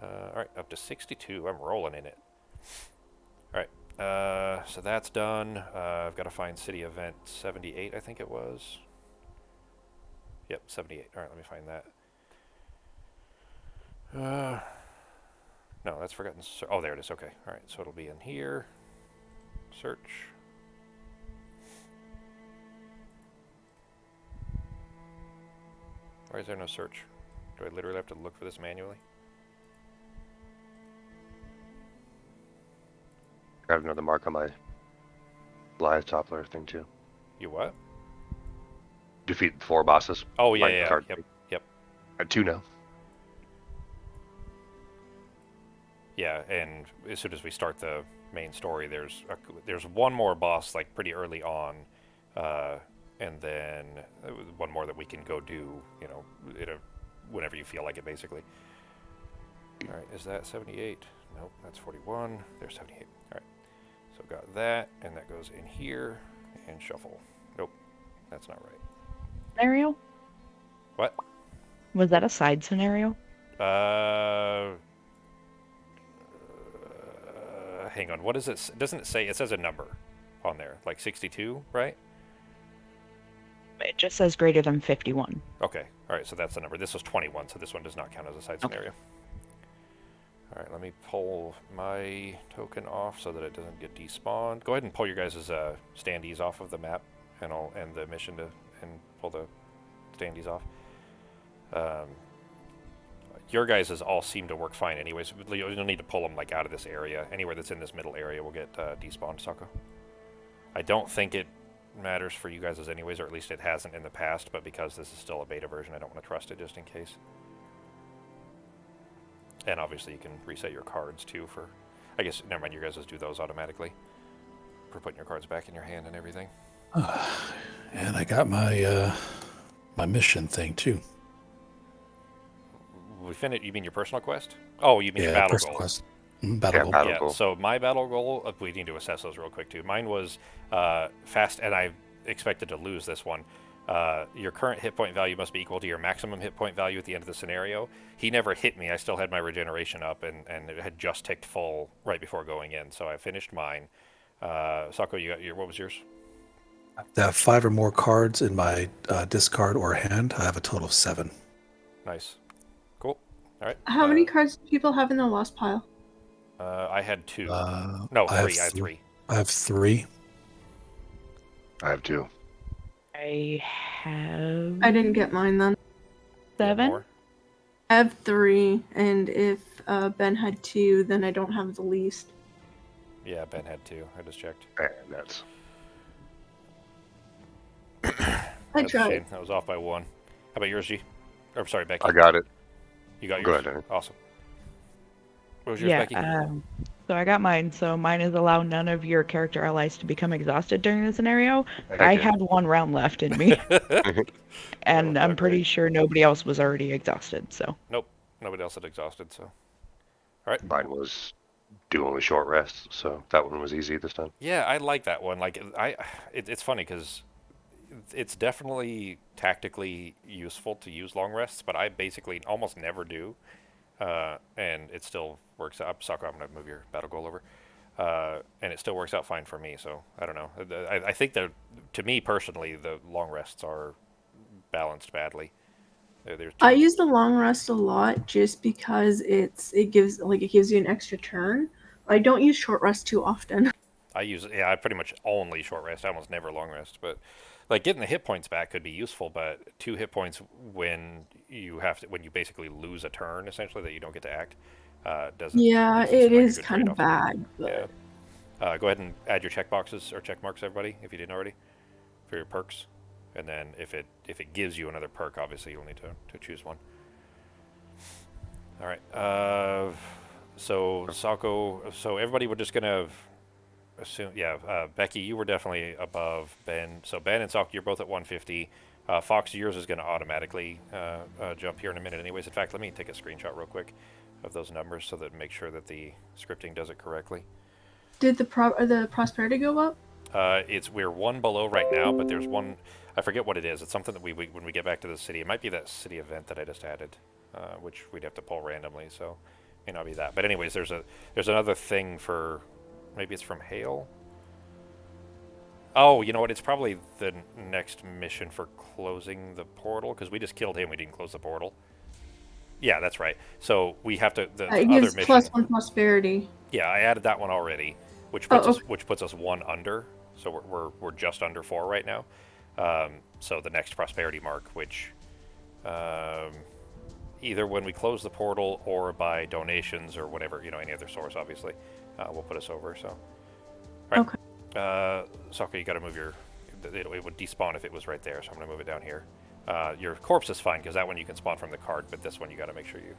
All right, up to 62. I'm rolling in it. All right. So that's done. I've got to find city event 78, I think it was. Yep, 78. All right, let me find that. No, that's forgotten. Oh, there it is. Okay. All right, so it'll be in here. Search. Why is there no search? Do I literally have to look for this manually? Got another mark on my live toppler thing too. You what? Defeat 4 bosses. Oh, yeah, My yeah, card. yep. At 2 now. Yeah, and as soon as we start the main story, there's one more boss like pretty early on, and then one more that we can go do, you know, whenever you feel like it, basically. All right, is that 78? Nope, that's 41. There's 78. All right, so got that, and that goes in here, and shuffle. Nope, that's not right. Scenario? What? Was that a side scenario? Hang on. What is it? Doesn't it say? It says a number on there, like 62, right? It just says greater than 51. Okay. All right. So that's the number. This was 21, so this one does not count as a side scenario. All right. Let me pull my token off so that it doesn't get despawned. Go ahead and pull your guys' standees off of the map, and I'll end the mission and pull the standees off. Your guys' all seem to work fine anyways. You'll need to pull them like out of this area. Anywhere that's in this middle area will get despawned, Sako. I don't think it matters for you guys anyways, or at least it hasn't in the past, but because this is still a beta version, I don't want to trust it just in case. And obviously you can reset your cards too for... I guess, never mind, you guys just do those automatically for putting your cards back in your hand and everything. And I got my my mission thing too. We finished. You mean your personal quest? Oh, you mean your battle personal goal? quest. Battle Yeah, goal. battle Yeah. goal. So my battle goal. We need to assess those real quick too. Mine was fast, and I expected to lose this one. Your current hit point value must be equal to your maximum hit point value at the end of the scenario. He never hit me. I still had my regeneration up, and it had just ticked full right before going in. So I finished mine. Sako, you got your. What was yours? I have 5 or more cards in my discard or hand. I have a total of 7. Nice. Cool. All right. How many cards do people have in the lost pile? I had 2. I No, 3. have I had 3. I have 3. I have 2. I have I didn't get mine then. You have 7. more? I have 3, and if Ben had 2, then I don't have the least. Yeah, Ben had 2. I just checked. And that's... I That's a tried. shame. That was off by 1. How about yours, G? Or sorry, Becky. I got it. You got Go yours? ahead, Danny. Awesome. What was yours, Yeah, Becky? so I got mine. So mine is allow none of your character allies to become exhausted during the scenario. Heck I yeah. had 1 round left in me, and Oh, I'm okay. pretty sure nobody else was already exhausted. So Nope. Nobody else had exhausted, so. Mine was do only short rests, so that one was easy this time. Yeah, I like that one. Like, it's funny because it's definitely tactically useful to use long rests, but I basically almost never do. And it still works out. Sako, I'm going to move your battle goal over. And it still works out fine for me, so I don't know. I think that, to me personally, the long rests are balanced badly. There's I use the long rest a lot just because it gives you an extra turn. I don't use short rest too often. I pretty much only short rest. I almost never long rest, but like getting the hit points back could be useful. But 2 hit points when you basically lose a turn essentially that you don't get to act doesn't. Yeah, doesn't seem it like a is good kind of trade-off. bad. But... Yeah. Go ahead and add your check boxes or check marks, everybody, if you didn't already, for your perks. And then if it gives you another perk, obviously you'll need to choose one. All right. So Sako. So everybody, we're just gonna assume. Yeah. Becky, you were definitely above Ben. So Ben and Sako, you're both at 150. Fox, yours is gonna automatically jump here in a minute, anyways. In fact, let me take a screenshot real quick of those numbers so that make sure that the scripting does it correctly. Did the prosperity go up? We're 1 below right now, but there's one. I forget what it is. It's something that we when we get back to the city. It might be that city event that I just added, which we'd have to pull randomly. So may not be that. But anyways, there's another thing for, maybe it's from Hale. Oh, you know what? It's probably the next mission for closing the portal because we just killed him. We didn't close the portal. Yeah, that's right. So we have to It other gives mission. +1 prosperity. Yeah, I added that one already, which Oh, puts us 1 under. So we're just under 4 right now. So the next prosperity mark, which either when we close the portal or by donations or whatever, any other source, obviously, will put us over. So, all right. Okay. Sokka, you got to move your. It would despawn if it was right there, so I'm gonna move it down here. Your corpse is fine because that one you can spawn from the card, but this one you got to make sure you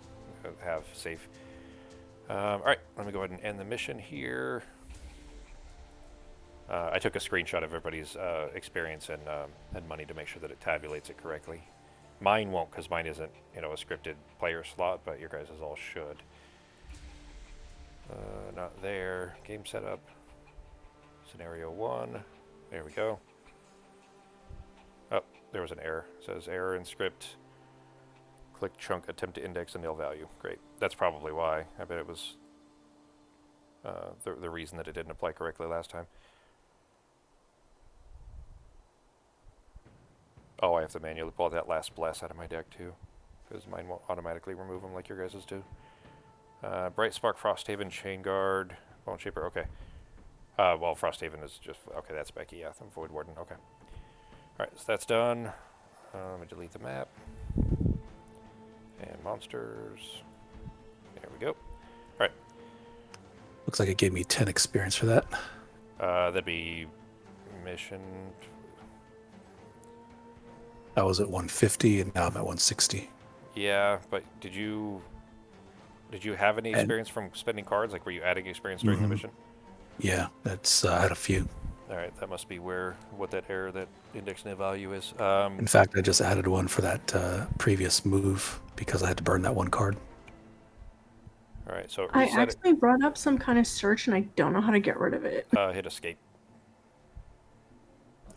have safe. All right, let me go ahead and end the mission here. I took a screenshot of everybody's experience and money to make sure that it tabulates it correctly. Mine won't because mine isn't, a scripted player slot, but your guys' all should. Not there. Game setup. Scenario 1. There we go. Oh, there was an error. It says error in script. Click chunk, attempt to index a nil value. Great. That's probably why. I bet it was the reason that it didn't apply correctly last time. Oh, I have to manually pull that last bless out of my deck too, because mine won't automatically remove them like your guys's do. Bright Spark, Frosthaven, Chain Guard, Bone Shaper. Okay. Well, Frosthaven is just okay. That's Becky. Yeah, I'm Void Warden. Okay. All right, so that's done. Let me delete the map and monsters. There we go. All right. Looks like it gave me 10 experience for that. That'd be mission. I was at 150 and now I'm at 160. Yeah, but did you have any experience from spending cards? Like, were you adding experience during the mission? Yeah, that's I had a few. All right, that must be what that error, that index net value is. In fact, I just added one for that previous move because I had to burn that one card. All right, so I reset actually brought up some kind of search and I don't know how to get rid of it. hit escape.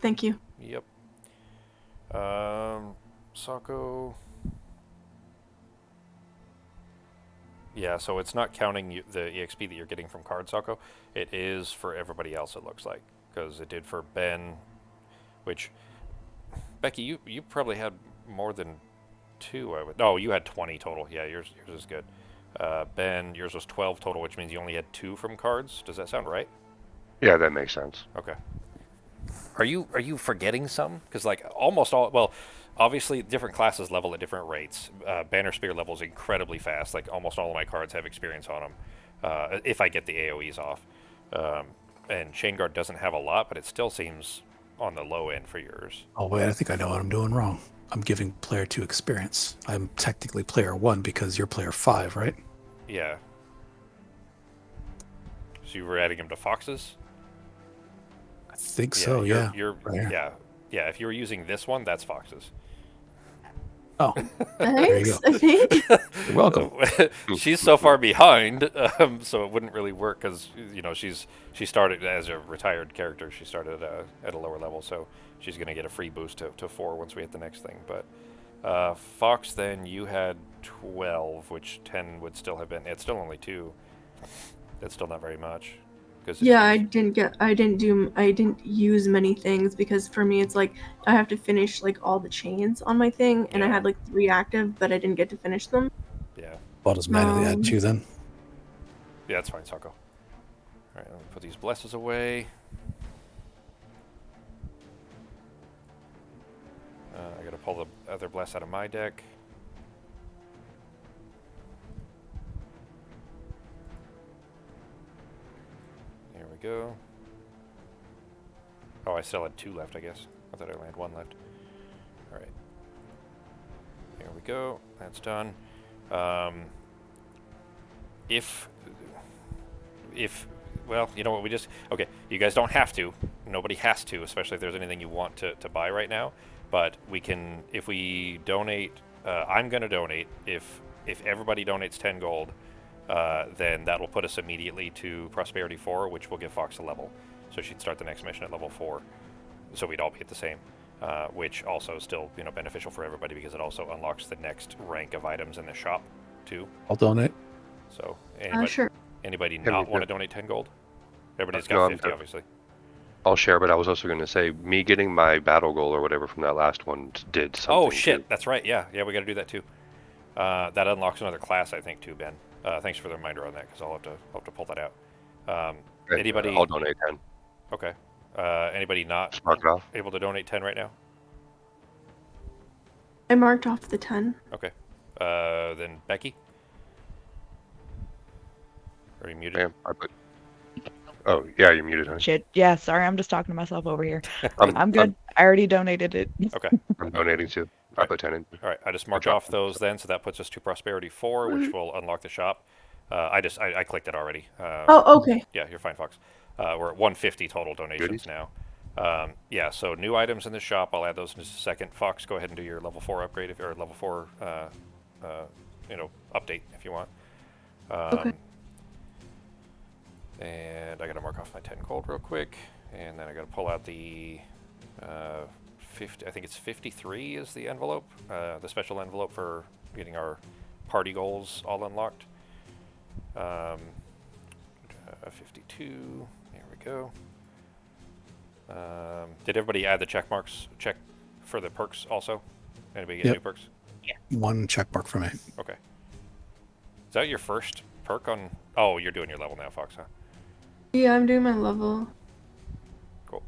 Thank you. Yep. Sako. Yeah, so it's not counting the EXP that you're getting from card Sako. It is for everybody else, it looks like. Because it did for Ben, which... Becky, you probably had more than 2, I would... No, you had 20 total. Yeah, yours is good. Ben, yours was 12 total, which means you only had 2 from cards. Does that sound right? Yeah, that makes sense. Okay. Are you forgetting some? Because like almost all, well, obviously different classes level at different rates. Banner Spear levels incredibly fast. Like almost all of my cards have experience on them, if I get the AOE's off. And Chain Guard doesn't have a lot, but it still seems on the low end for yours. Oh wait, I think I know what I'm doing wrong. I'm giving player 2 experience. I'm technically player 1 because you're player 5, right? Yeah. So you were adding him to Foxes? I think so, yeah. You're Right here. yeah. If you were using this one, that's Foxes. Oh, there you Thanks, go. I think. You're welcome. She's so far behind, so it wouldn't really work because she started as a retired character. She started at a lower level, so she's gonna get a free boost to 4 once we hit the next thing. But Fox, then you had 12, which 10 would still have been. It's still only 2. That's still not very much. Yeah, I didn't use many things because for me it's like I have to finish like all the chains on my thing and I Yeah. had like 3 active but I didn't get to finish them. Yeah. I'll just manually add 2 then. Yeah, that's fine, Sako. All right, let me put these blesses away. I gotta pull the other bless out of my deck. There we go. Oh, I still had 2 left, I guess. I thought I only had 1 left. All right. There we go. That's done. Well, you know what, okay, you guys don't have to. Nobody has to, especially if there's anything you want to buy right now. But we can, if we donate, I'm going to donate. If everybody donates 10 gold, then that will put us immediately to Prosperity 4, which will give Fox a level. So she'd start the next mission at level 4. So we'd all be at the same, which also is still beneficial for everybody because it also unlocks the next rank of items in the shop too. I'll donate. So Sure. anybody Yeah, not me want to too. donate 10 gold? Everybody's No, got I'm 50, good. obviously. I'll share, but I was also going to say, me getting my battle goal or whatever from that last one did something. Oh shit, too. that's right. Yeah, we got to do that too. That unlocks another class, I think, too, Ben. Thanks for the reminder on that, because I'll have to pull that out. Okay, Anybody? I'll donate 10. Okay. Anybody not Just mark it off. able to donate 10 right now? I marked off the 10. Okay. Then Becky? Are you muted? Ma'am, I put. Oh yeah, you're muted, honey. Shit. Yeah, sorry, I'm just talking to myself over here. I'm, I'm good. I already donated it. Okay. I'm donating too. I Alright. put 10 in. All right. I just marked job. off those then, so that puts us to Prosperity 4, which will unlock the shop. I clicked it already. Oh, okay. Yeah, you're fine, Fox. We're at 150 total donations Goodies. now. Yeah, so new items in the shop. I'll add those in just a second. Fox, go ahead and do your level 4 upgrade, or level 4, update if you want. Okay. And I got to mark off my 10 gold real quick, and then I got to pull out the 50. I think it's 53 is the envelope, the special envelope for getting our party goals all unlocked. 52. There we go. Did everybody add the check marks? Check for the perks also? Anybody get Yep. new perks? One check mark for me. Okay. Is that your first perk on? Oh, you're doing your level now, Fox, huh? Yeah, I'm doing my level. Cool.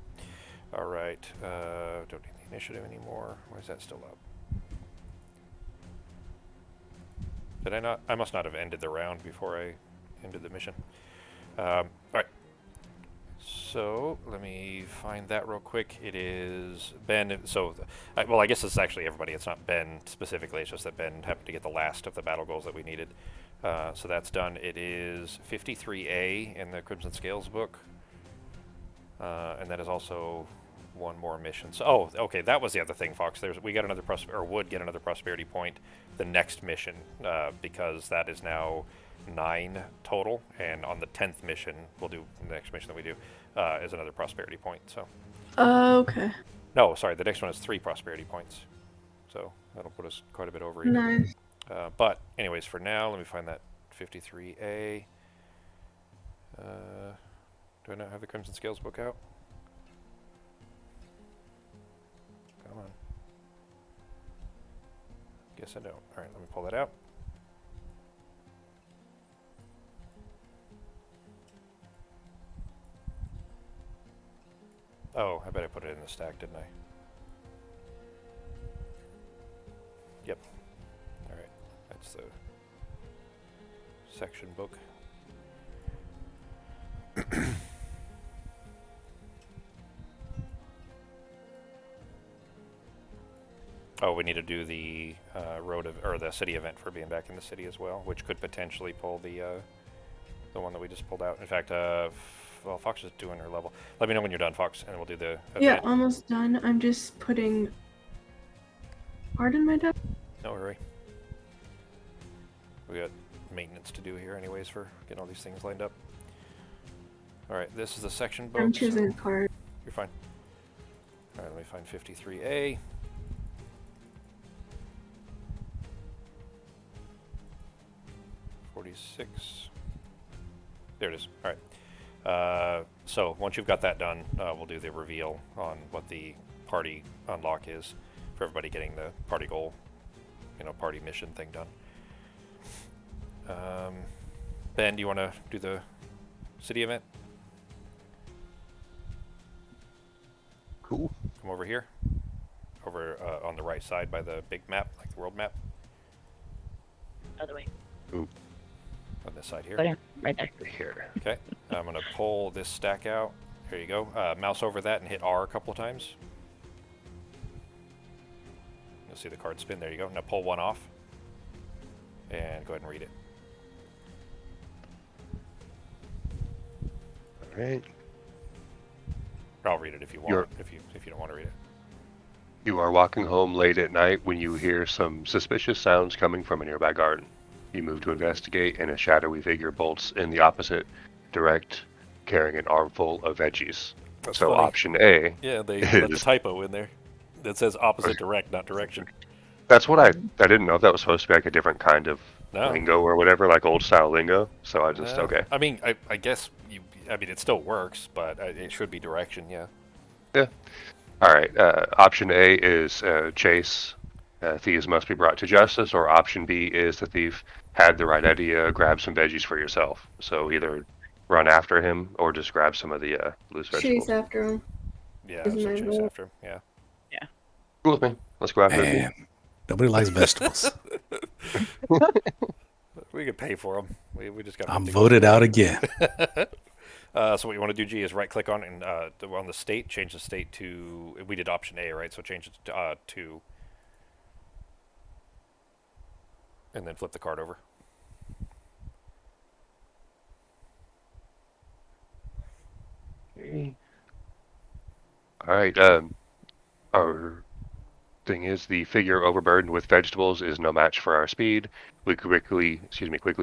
All right. Don't need the initiative anymore. Why is that still up? Did I not? I must not have ended the round before I ended the mission. All right. So let me find that real quick. It is Ben. So, well, I guess it's actually everybody. It's not Ben specifically. It's just that Ben happened to get the last of the battle goals that we needed. So that's done. It is 53A in the Crimson Scales book. And that is also one more mission. So, oh, okay, that was the other thing, Fox. We got another would get another prosperity point the next mission because that is now 9 total, and on the 10th mission, we'll do the next mission that we do is another prosperity point. So, Okay. no, sorry, the next one is 3 prosperity points. So that'll put us quite a bit over even. Nice. But anyways, for now, let me find that 53A. Do I not have the Crimson Scales book out? Come on. Guess I don't. All right, let me pull that out. Oh, I bet I put it in the stack, didn't I? Yep. All right, that's the section book. Oh, we need to do the the city event for being back in the city as well, which could potentially pull the one that we just pulled out. In fact, well, Fox is doing her level. Let me know when you're done, Fox, and we'll do the event. Yeah, almost done. I'm just putting art in my deck. No hurry. We got maintenance to do here, anyways, for getting all these things lined up. All right, this is the section book. I'm choosing a card. You're fine. All right, let me find 53A. There it is. All right. So once you've got that done, we'll do the reveal on what the party unlock is for everybody getting the party goal, party mission thing done. Ben, do you want to do the city event? Cool. Come over here. Over on the right side by the big map, like the world map. Other way. Ooh. On this side here. Go down. Right there. Here. Okay. I'm going to pull this stack out. There you go. Mouse over that and hit R a couple of times. You'll see the card spin. There you go. Now pull one off. And go ahead and read it. All right. I'll read it if you want. If you don't want to read it. You are walking home late at night when you hear some suspicious sounds coming from a nearby garden. You move to investigate, and a shadowy figure bolts in the opposite direct, carrying an armful of veggies. That's so funny. Option A. Yeah, they let the typo in there. That says opposite direct, not direction. That's what I didn't know if that was supposed to be like a different kind of No. lingo or whatever, like old style lingo. So I just okay. I mean, I guess it still works, but it should be direction. Yeah. Yeah. All right. Option A is chase. Thieves must be brought to justice. Or option B is the thief had the right idea, grab some veggies for yourself. So either run after him or just grab some of the loose vegetables. Chase after him. Yeah. Isn't So that chase right? after him. Yeah. Cool with me. Let's go after him. And Nobody likes vegetables. We could pay for them. We just got. I'm voted out again. So what you want to do, G, is right-click on and on the state, change the state to. We did option A, right? So change it to 2, and then flip the card over. Okay. All right. Our thing is the figure overburdened with vegetables is no match for our speed. We quickly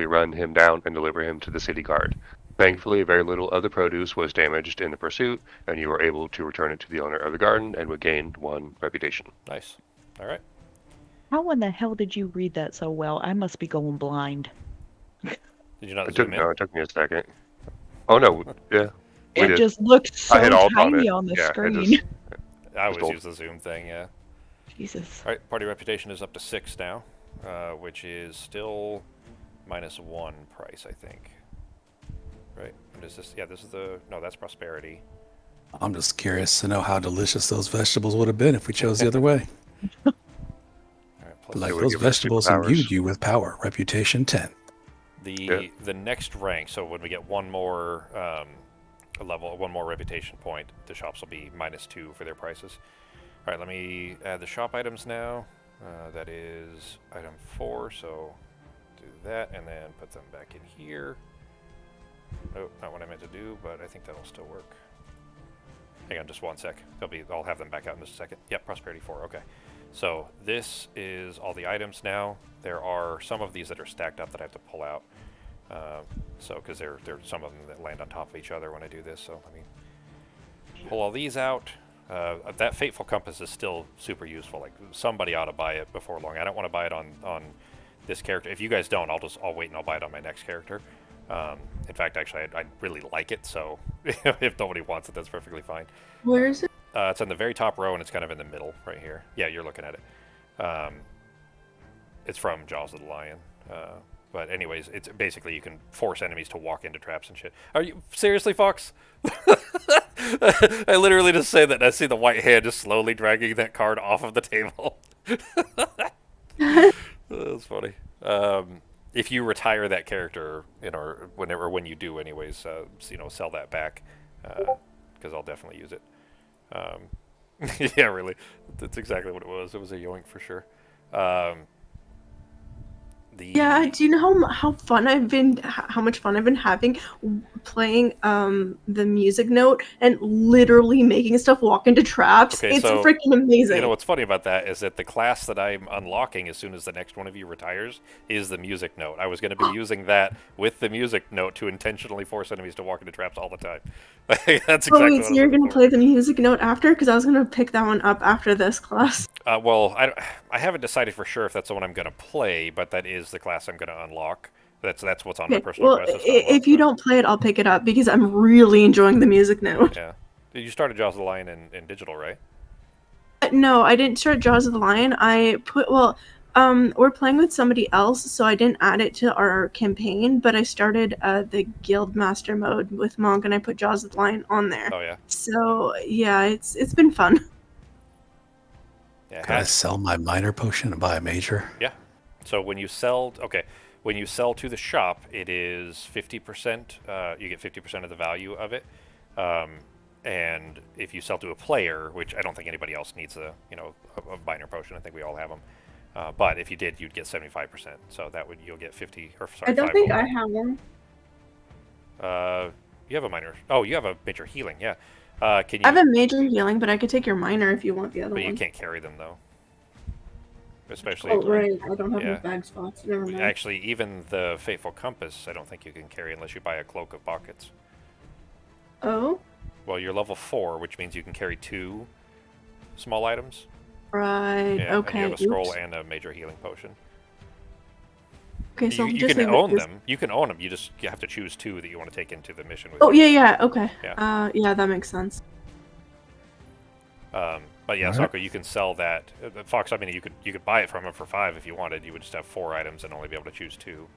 run him down and deliver him to the city guard. Thankfully, very little of the produce was damaged in the pursuit, and you were able to return it to the owner of the garden and would gain 1 reputation. Nice. All right. How in the hell did you read that so well? I must be going blind. Did you not It zoom in? took me a second. Oh no, yeah. We It did. just looked so I hit alt on tiny it. on the Yeah, screen. I always Just use the zoom thing, yeah. Jesus. All right, party reputation is up to 6 now, which is still -1 price, I think. Right? What is this? Yeah, this is the... No, that's prosperity. I'm just curious to know how delicious those vegetables would have been if we chose the other way. All right, plus Like would those give us vegetables superpowers. imbued you with power. Reputation 10. the next rank, so when we get one more level, one more reputation point, the shops will be -2 for their prices. All right, let me add the shop items now. That is item 4, so do that and then put them back in here. Oh, not what I meant to do, but I think that'll still work. Hang on just one sec. I'll have them back out in just a second. Yep, prosperity 4, okay. So this is all the items now. There are some of these that are stacked up that I have to pull out. Because there are some of them that land on top of each other when I do this. So let me pull all these out. That Fateful Compass is still super useful. Like, somebody ought to buy it before long. I don't want to buy it on this character. If you guys don't, I'll wait and I'll buy it on my next character. In fact, actually, I really like it, so if nobody wants it, that's perfectly fine. Where is it? It's on the very top row, and it's kind of in the middle right here. Yeah, you're looking at it. It's from Jaws of the Lion. But anyways, it's basically you can force enemies to walk into traps and shit. Are you seriously, Fox? I literally just say that, and I see the white hand just slowly dragging that card off of the table. That's funny. If you retire that character, when you do, anyways, sell that back, because I'll definitely use it. Yeah, really, that's exactly what it was. It was a yoink for sure. Yeah, do you know how much fun I've been having playing the music note and literally making stuff walk into traps? Okay, it's so, freaking amazing. You know what's funny about that is that the class that I'm unlocking as soon as the next one of you retires is the music note. I was going to be using that with the music note to intentionally force enemies to walk into traps all the time. That's exactly wait, what so you're going to play the music note after? Because I was gonna pick that one up after this class. Well, I haven't decided for sure if that's the one I'm going to play, but that is the class I'm going to unlock. That's what's on my Okay, personal well, quest. if you don't play it, I'll pick it up because I'm really enjoying the music note. Yeah. You started Jaws of the Lion in digital, right? No, I didn't start Jaws of the Lion. We're playing with somebody else, so I didn't add it to our campaign, but I started the guild master mode with Monk, and I put Jaws of the Lion on there. Oh yeah. So yeah, it's been fun. Yeah. Can I sell my minor potion and buy a major? Yeah. So when you sell to the shop, it is 50%. You get 50% of the value of it. And if you sell to a player, which I don't think anybody else needs a minor potion. I think we all have them. But if you did, you'd get 75%. So you'll get 50 or sorry. I don't 5 think gold. I have one. You have a minor. Oh, you have a major healing. Yeah. Can you? I have a major healing, but I could take your minor if you want the other But one. you can't carry them though. Especially. Oh right, I don't have Yeah. any bag spots. Never mind. Actually, even the Fateful Compass, I don't think you can carry unless you buy a Cloak of Pockets. Oh. Well, you're level 4, which means you can carry 2 small items. Right. Yeah, Okay. and you have a scroll Oops. and a major healing potion. Okay, so you just can leave it own this- them. You can own them. You have to choose 2 that you want to take into the mission with Oh you. yeah. Okay. Yeah. Yeah, that makes sense. But yeah, All right. Sako, you can sell that. Fox, I mean, you could buy it from him for 5 if you wanted. You would just have 4 items and only be able to choose 2.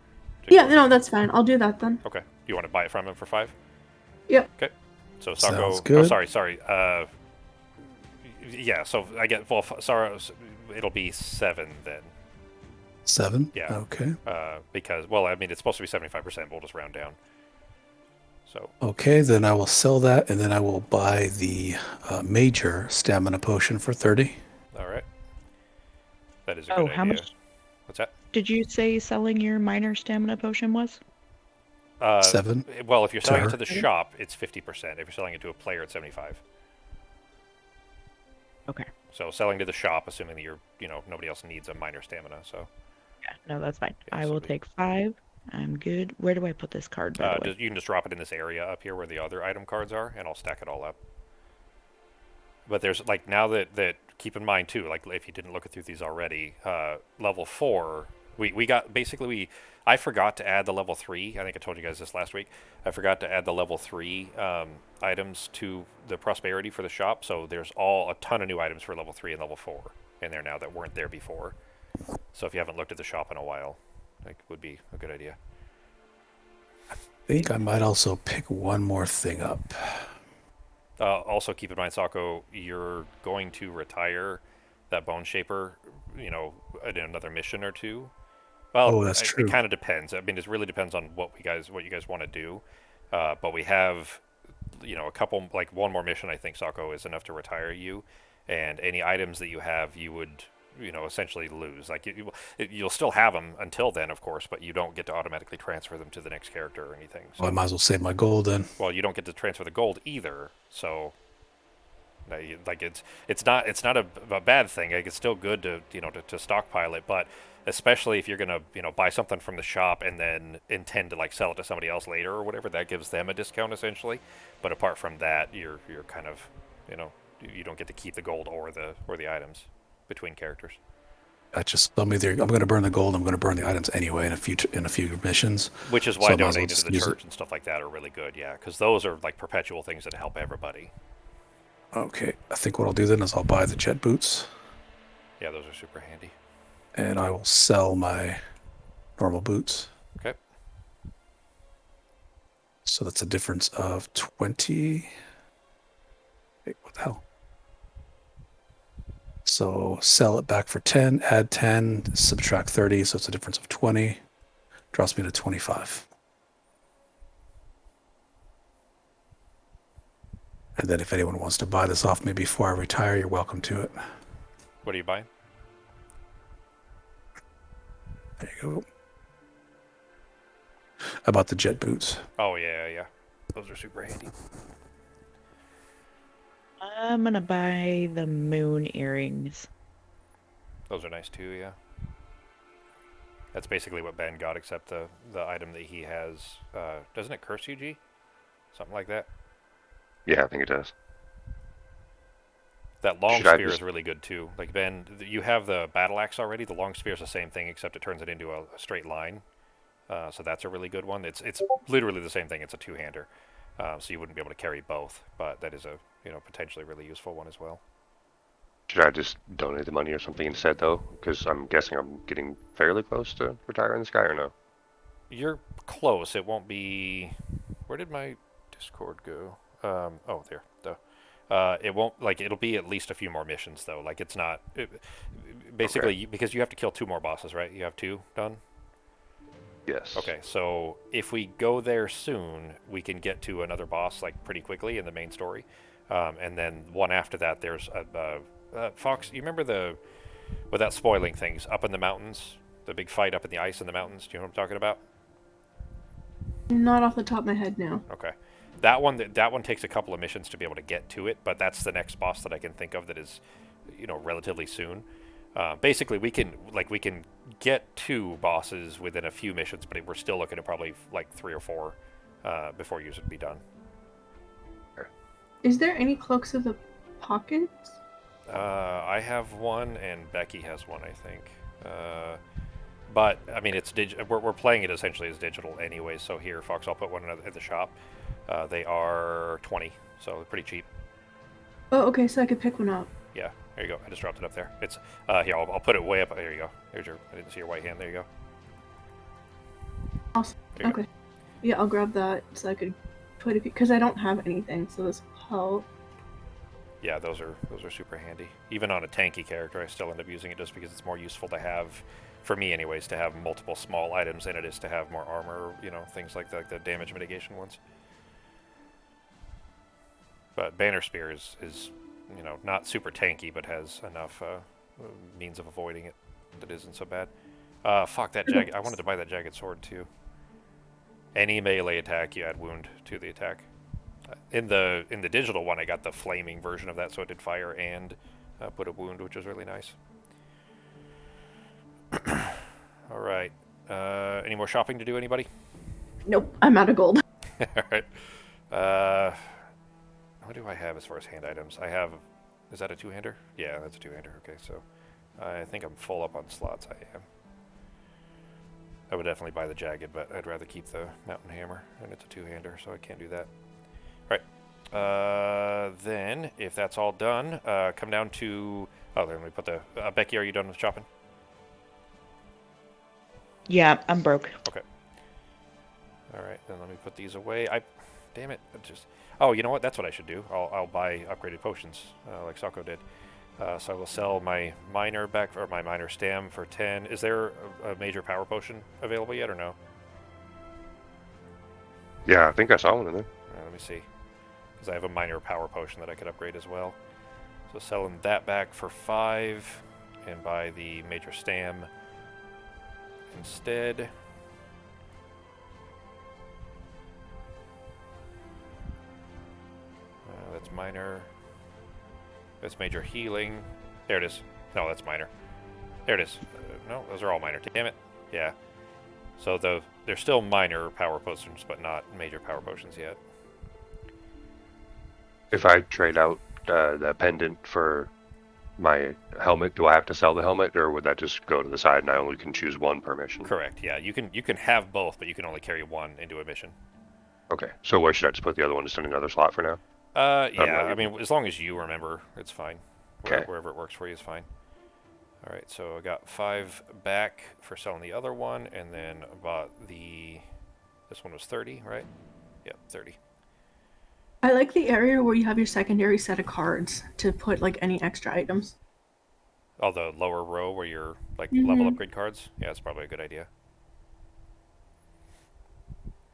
Yeah, no, that's fine. I'll do that then. Okay. You want to buy it from him for 5? Yep. Okay. So Sako. Sounds Oh, good. sorry. Yeah. So I get. Well, sorry. it'll be 7 then. 7? Yeah. Okay. Because, well, I mean, it's supposed to be 75%. We'll just round down. So Okay, then I will sell that, and then I will buy the major stamina potion for 30. all right, that is a Oh, good how idea. much What's that? did you say selling your minor stamina potion was? 7 Well, if you're to selling it her. to the shop, it's 50%. If you're selling it to a player, it's 75. Okay. So selling to the shop, assuming that nobody else needs a minor stamina. So Yeah, no, that's fine. Yeah, I so will we- take 5. I'm good. Where do I put this card, by the way? you can just drop it in this area up here where the other item cards are, and I'll stack it all up. But there's like now that keep in mind too, like if you didn't look through these already, level 4, we got basically I forgot to add the level 3. I think I told you guys this last week. I forgot to add the level 3 items to the prosperity for the shop. So there's a ton of new items for level 3 and level 4 in there now that weren't there before. So if you haven't looked at the shop in a while, that would be a good idea. I think I might also pick one more thing up. Also, keep in mind, Sako, you're going to retire that Bone Shaper, in another mission or two. Well, Oh, that's it true. kind of depends. I mean, it really depends on what you guys want to do. But we have, a couple, like one more mission. I think Sako is enough to retire you, and any items that you have, you would, essentially lose. Like you'll still have them until then, of course, but you don't get to automatically transfer them to the next character or anything. So, Well, I might as well save my gold then. well, you don't get to transfer the gold either. So, like it's not a bad thing. Like it's still good to stockpile it, but especially if you're gonna buy something from the shop and then intend to like sell it to somebody else later or whatever, that gives them a discount essentially. But apart from that, you're kind of you don't get to keep the gold or the items between characters. I just I'm going to burn the gold. I'm going to burn the items anyway in a few missions. Which is So why I might as well donating just to the use it. church and stuff like that are really good. Yeah, because those are like perpetual things that help everybody. Okay, I think what I'll do then is I'll buy the jet boots, Yeah, those are super handy. and I will sell my normal boots. Okay. So that's a difference of 20. Wait, what the hell? So sell it back for 10, add 10, subtract 30, so it's a difference of 20. Drops me to 25. And then if anyone wants to buy this off me before I retire, you're welcome to it. What are you buying? There you go. I bought the jet boots. Oh yeah. Those are super handy. I'm gonna buy the moon earrings. Those are nice too, yeah. That's basically what Ben got, except the item that he has. Doesn't it curse you, G? Something like that. Yeah, I think it does. That long Should I spear just- is really good too. Like Ben, you have the battle axe already. The long spear is the same thing, except it turns it into a straight line. So that's a really good one. It's literally the same thing. It's a two-hander, so you wouldn't be able to carry both. But that is a potentially really useful one as well. Should I just donate the money or something instead, though? Because I'm guessing I'm getting fairly close to retiring this guy, or no? You're close. It won't be. Where did my Discord go? Oh, there. It won't it'll be at least a few more missions though. Like it's not basically because you have to kill 2 more bosses, right? You have 2 done. Yes. Okay, so if we go there soon, we can get to another boss like pretty quickly in the main story, and then one after that. There's Fox. You remember without spoiling things, up in the mountains, the big fight up in the ice in the mountains. Do you know what I'm talking about? Not off the top of my head now. Okay. That one takes a couple of missions to be able to get to it, but that's the next boss that I can think of that is, relatively soon. Basically, we can get 2 bosses within a few missions, but we're still looking at probably like 3 or 4 before yours would be done. Is there any cloaks of the pockets? I have one, and Becky has one, I think. But I mean, it's we're playing it essentially as digital anyway. So here, Fox, I'll put one at the shop. They are 20, so pretty cheap. Oh, okay, so I could pick one up. Yeah, there you go. I just dropped it up there. It's here. I'll put it way up. There you go. There's I didn't see your white hand. There you go. Awesome. There you go. Okay. Yeah, I'll grab that so I could put it because I don't have anything. So this help. Yeah, those are super handy. Even on a tanky character, I still end up using it just because it's more useful to have, for me anyways, to have multiple small items than it is to have more armor, you know, things like the damage mitigation ones. But Banner Spear is you know, not super tanky, but has enough means of avoiding it that isn't so bad. Fuck that jagged. I wanted to buy that jagged sword too. Any melee attack, you add wound to the attack. In the digital one, I got the flaming version of that, so it did fire and put a wound, which was really nice. All right. Any more shopping to do, anybody? Nope, I'm out of gold. All right. What do I have as far as hand items? I have. Is that a two-hander? Yeah, that's a two-hander. Okay, so I think I'm full up on slots. I am. I would definitely buy the jagged, but I'd rather keep the mountain hammer, and it's a two-hander, so I can't do that. All right. Then, if that's all done, come down to. Oh, let me put the. Becky, are you done with shopping? Yeah, I'm broke. Okay. All right, then let me put these away. Damn it, Oh, you know what? That's what I should do. I'll buy upgraded potions, like Sako did. So I will sell my minor back, or my minor stam for 10. Is there a major power potion available yet, or no? Yeah, I think I saw one in there. All right, let me see. Because I have a minor power potion that I could upgrade as well. So selling that back for 5, and buy the major stam instead. That's minor. That's major healing. There it is. No, that's minor. There it is. No, those are all minor. Damn it. Yeah. So they're still minor power potions, but not major power potions yet. If I trade out the pendant for my helmet, do I have to sell the helmet, or would that just go to the side and I only can choose one per mission? Correct. Yeah, you can have both, but you can only carry one into a mission. Okay. So where should I just put the other one? Just in another slot for now? Yeah. I mean, as long as you remember, it's fine. Okay. Wherever it works for you is fine. All right. So I got 5 back for selling the other one, and then bought the. This one was 30, right? Yep, 30. I like the area where you have your secondary set of cards to put like any extra items. Oh, the lower row where you're like Mhm. level upgrade cards? Yeah, that's probably a good idea.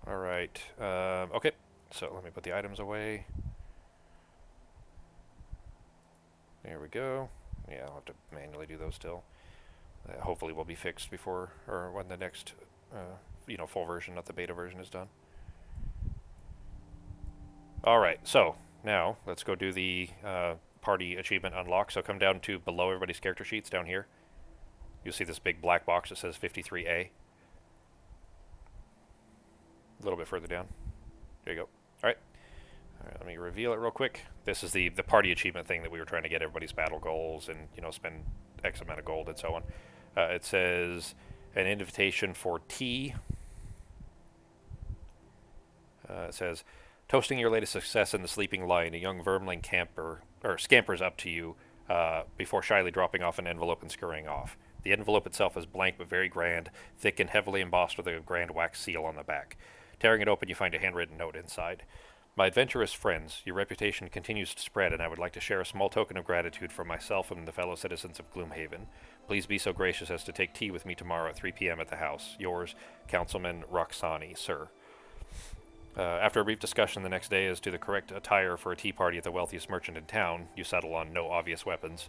All right. Okay. So let me put the items away. There we go. Yeah, I'll have to manually do those still. Hopefully will be fixed before or when the next, full version, not the beta version, is done. All right. So now let's go do the party achievement unlock. So come down to below everybody's character sheets down here. You'll see this big black box that says 53A. A little bit further down. There you go. All right. Let me reveal it real quick. This is the party achievement thing that we were trying to get everybody's battle goals and, spend X amount of gold and so on. It says an invitation for tea. It says, toasting your latest success in the sleeping lion, a young vermling scampers up to you before shyly dropping off an envelope and scurrying off. The envelope itself is blank but very grand, thick and heavily embossed with a grand wax seal on the back. Tearing it open, you find a handwritten note inside. My adventurous friends, your reputation continues to spread, and I would like to share a small token of gratitude from myself and the fellow citizens of Gloomhaven. Please be so gracious as to take tea with me tomorrow at 3 p.m. at the house. Yours, Councilman Roxani, sir. After a brief discussion the next day as to the correct attire for a tea party at the wealthiest merchant in town, you settle on no obvious weapons.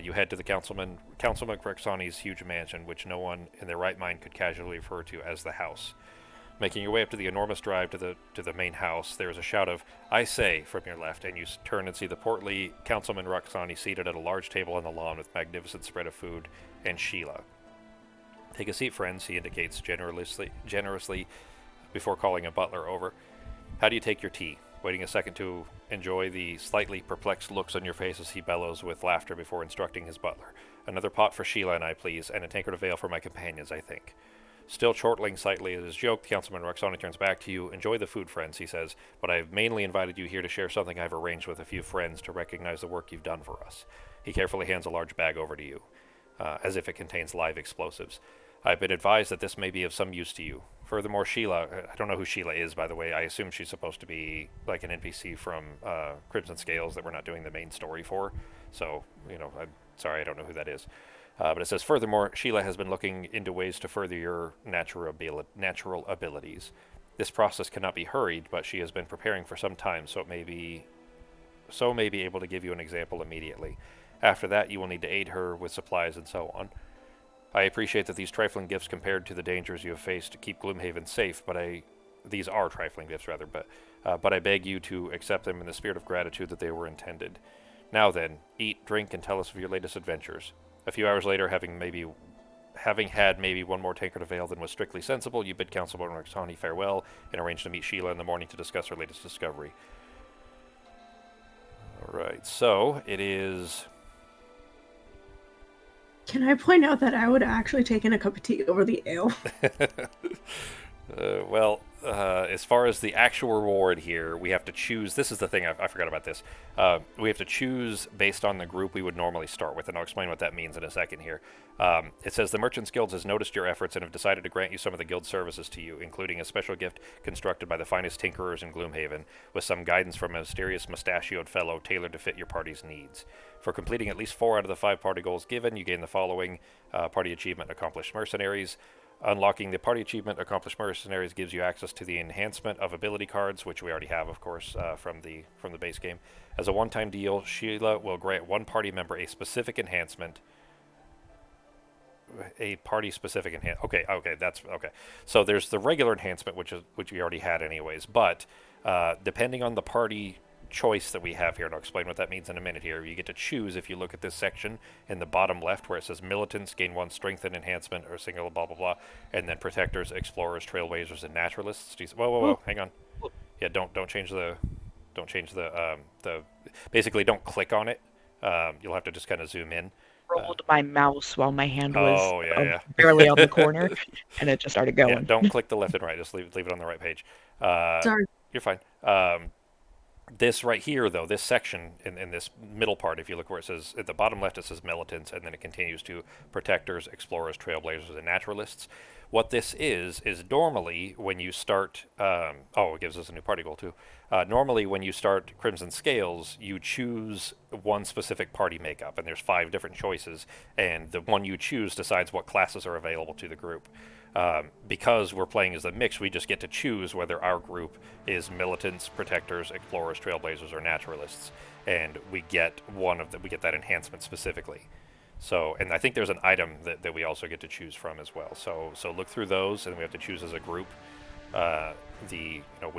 You head to the Councilman Roxani's huge mansion, which no one in their right mind could casually refer to as the house. Making your way up to the enormous drive to the main house, there is a shout of, "I say," from your left, and you turn and see the portly Councilman Roxani seated at a large table on the lawn with magnificent spread of food and Sheila. "Take a seat, friends," he indicates generously before calling a butler over. "How do you take your tea?" Waiting a second to enjoy the slightly perplexed looks on your face as he bellows with laughter before instructing his butler. "Another pot for Sheila and I, please, and a tankard of ale for my companions, I think." Still chortling slightly at his joke, Councilman Roxani turns back to you. "Enjoy the food, friends," he says, "but I've mainly invited you here to share something I've arranged with a few friends to recognize the work you've done for us." He carefully hands a large bag over to you, as if it contains live explosives. "I've been advised that this may be of some use to you. Furthermore, Sheila, I don't know who Sheila is, by the way. I assume she's supposed to be like an NPC from Crimson Scales that we're not doing the main story for. So, I'm sorry, I don't know who that is. But it says, furthermore, Sheila has been looking into ways to further your natural abilities. This process cannot be hurried, but she has been preparing for some time, so may be able to give you an example immediately. After that, you will need to aid her with supplies and so on. I appreciate that these trifling gifts compared to the dangers you have faced to keep Gloomhaven safe, these are trifling gifts rather, but I beg you to accept them in the spirit of gratitude that they were intended. Now then, eat, drink, and tell us of your latest adventures. A few hours later, having had maybe one more tankard of ale than was strictly sensible, you bid Councilor Roxani farewell and arrange to meet Sheila in the morning to discuss her latest discovery. Alright, so it is... Can I point out that I would have actually taken a cup of tea over the ale? As far as the actual reward here, we have to choose. This is the thing, I forgot about this. We have to choose based on the group we would normally start with, and I'll explain what that means in a second here. It says the Merchants Guild has noticed your efforts and have decided to grant you some of the guild services to you, including a special gift constructed by the finest tinkerers in Gloomhaven, with some guidance from a mysterious mustachioed fellow tailored to fit your party's needs. For completing at least 4 out of the 5 party goals given, you gain the following: Party Achievement Accomplished Mercenaries. Unlocking the Party Achievement Accomplished Mercenaries gives you access to the enhancement of ability cards, which we already have, of course, from the base game. As a one-time deal, Sheila will grant one party member a specific enhancement. A party-specific enhancement. Okay, that's okay. So there's the regular enhancement, which we already had anyways. But depending on the party choice that we have here, and I'll explain what that means in a minute here. You get to choose, if you look at this section in the bottom left where it says militants gain 1 strength and enhancement or single blah blah blah, and then protectors, explorers, trailblazers, and naturalists. Whoa, hang on. Yeah, don't change the basically don't click on it. You'll have to just kind of zoom in. Rolled my mouse while my hand was yeah. barely on the corner, and it just started going. Yeah, don't click the left and right. Just leave it on the right page. Sorry. You're fine. This right here, though, this section in this middle part, if you look where it says, at the bottom left, it says militants, and then it continues to protectors, explorers, trailblazers, and naturalists. What this is normally when you start, it gives us a new party goal too. Normally when you start Crimson Scales, you choose one specific party makeup, and there's 5 different choices, and the one you choose decides what classes are available to the group. Because we're playing as a mix, we just get to choose whether our group is militants, protectors, explorers, trailblazers, or naturalists, and we get we get that enhancement specifically. So, and I think there's an item that we also get to choose from as well. So look through those, and we have to choose as a group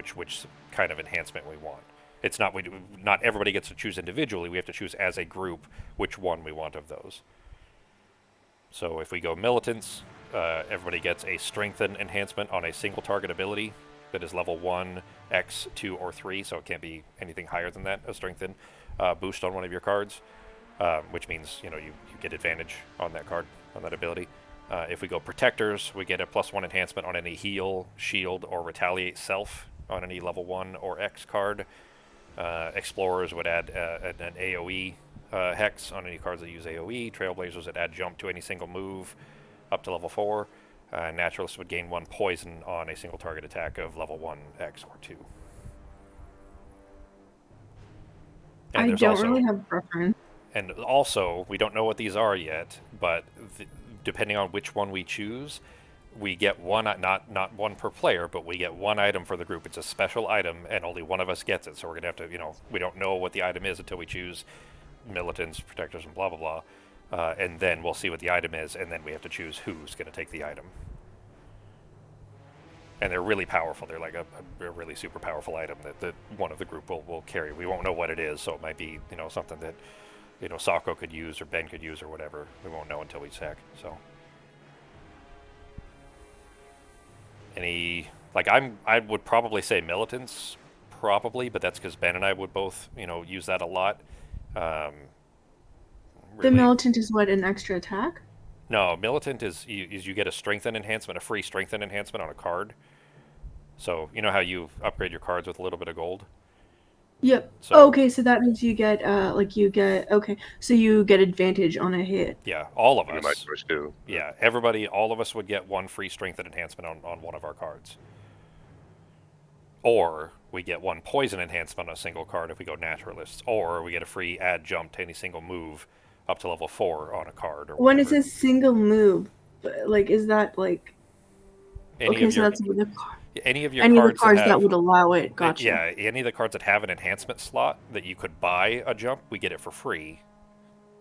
which kind of enhancement we want. It's not everybody gets to choose individually. We have to choose as a group which one we want of those. So if we go militants, everybody gets a strengthen enhancement on a single target ability that is level 1, X, 2, or 3, so it can't be anything higher than that, a strengthen boost on one of your cards, which means you get advantage on that card, on that ability. If we go protectors, we get a +1 enhancement on any heal, shield, or retaliate self on any level 1 or X card. Explorers would add an AoE hex on any cards that use AoE. Trailblazers would add jump to any single move up to level 4. Naturalists would gain 1 poison on a single target attack of level 1, X, or 2. And I don't really have a preference. And also, we don't know what these are yet, but depending on which one we choose, we get one, not one per player, but we get 1 item for the group. It's a special item, and only one of us gets it. So we're going to have to, we don't know what the item is until we choose militants, protectors, and blah, blah, blah. And then we'll see what the item is, and then we have to choose who's going to take the item. And they're really powerful. They're like a really super powerful item that one of the group will carry. We won't know what it is, so it might be, something that, Sako could use or Ben could use or whatever. We won't know until we check, so. I would probably say militants, probably, but that's because Ben and I would both, use that a lot. The Really. militant is what, an extra attack? No, militant is you get a strengthen enhancement, a free strengthen enhancement on a card. So you know how you upgrade your cards with a little bit of gold? Yep. So Okay, so that means you get okay, so you get advantage on a hit. yeah, all of You might us. first do. Yeah, everybody, all of us would get one free strength and enhancement on one of our cards. Or we get one poison enhancement on a single card if we go naturalists. Or we get a free add jump to any single move up to level 4 on a card or When it whatever. says single move, like is that like Any okay? of So your that's any of your any of the cards that cards that have would allow it. Gotcha. yeah, any of the cards that have an enhancement slot that you could buy a jump, we get it for free.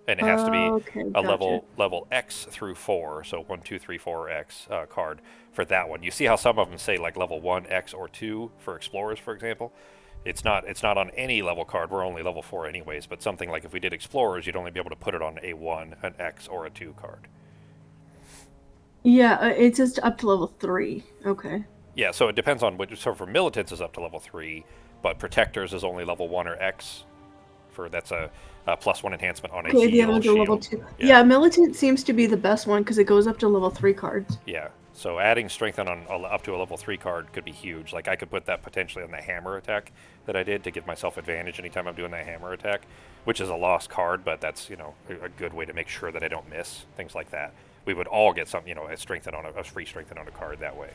And it has to be Okay, a gotcha. level X through 4, so 1, 2, 3, 4 X card for that one. You see how some of them say like level 1 X or 2 for explorers, for example. It's not on any level card. We're only level 4 anyways. But something like if we did explorers, you'd only be able to put it on a 1, an X, or a 2 card. Yeah, it says up to level 3. Okay. Yeah, so it depends on which. So for militants is up to level 3, but protectors is only level 1 or X. That's a +1 enhancement on a Okay, the other heal one's a level shield. 2. Yeah. Yeah, militant seems to be the best one because it goes up to level 3 cards. Yeah. So adding strengthen on up to a level 3 card could be huge. Like I could put that potentially on the hammer attack that I did to give myself advantage anytime I'm doing that hammer attack, which is a lost card, but that's a good way to make sure that I don't miss things like that. We would all get some a strengthen on a free strengthen on a card that way.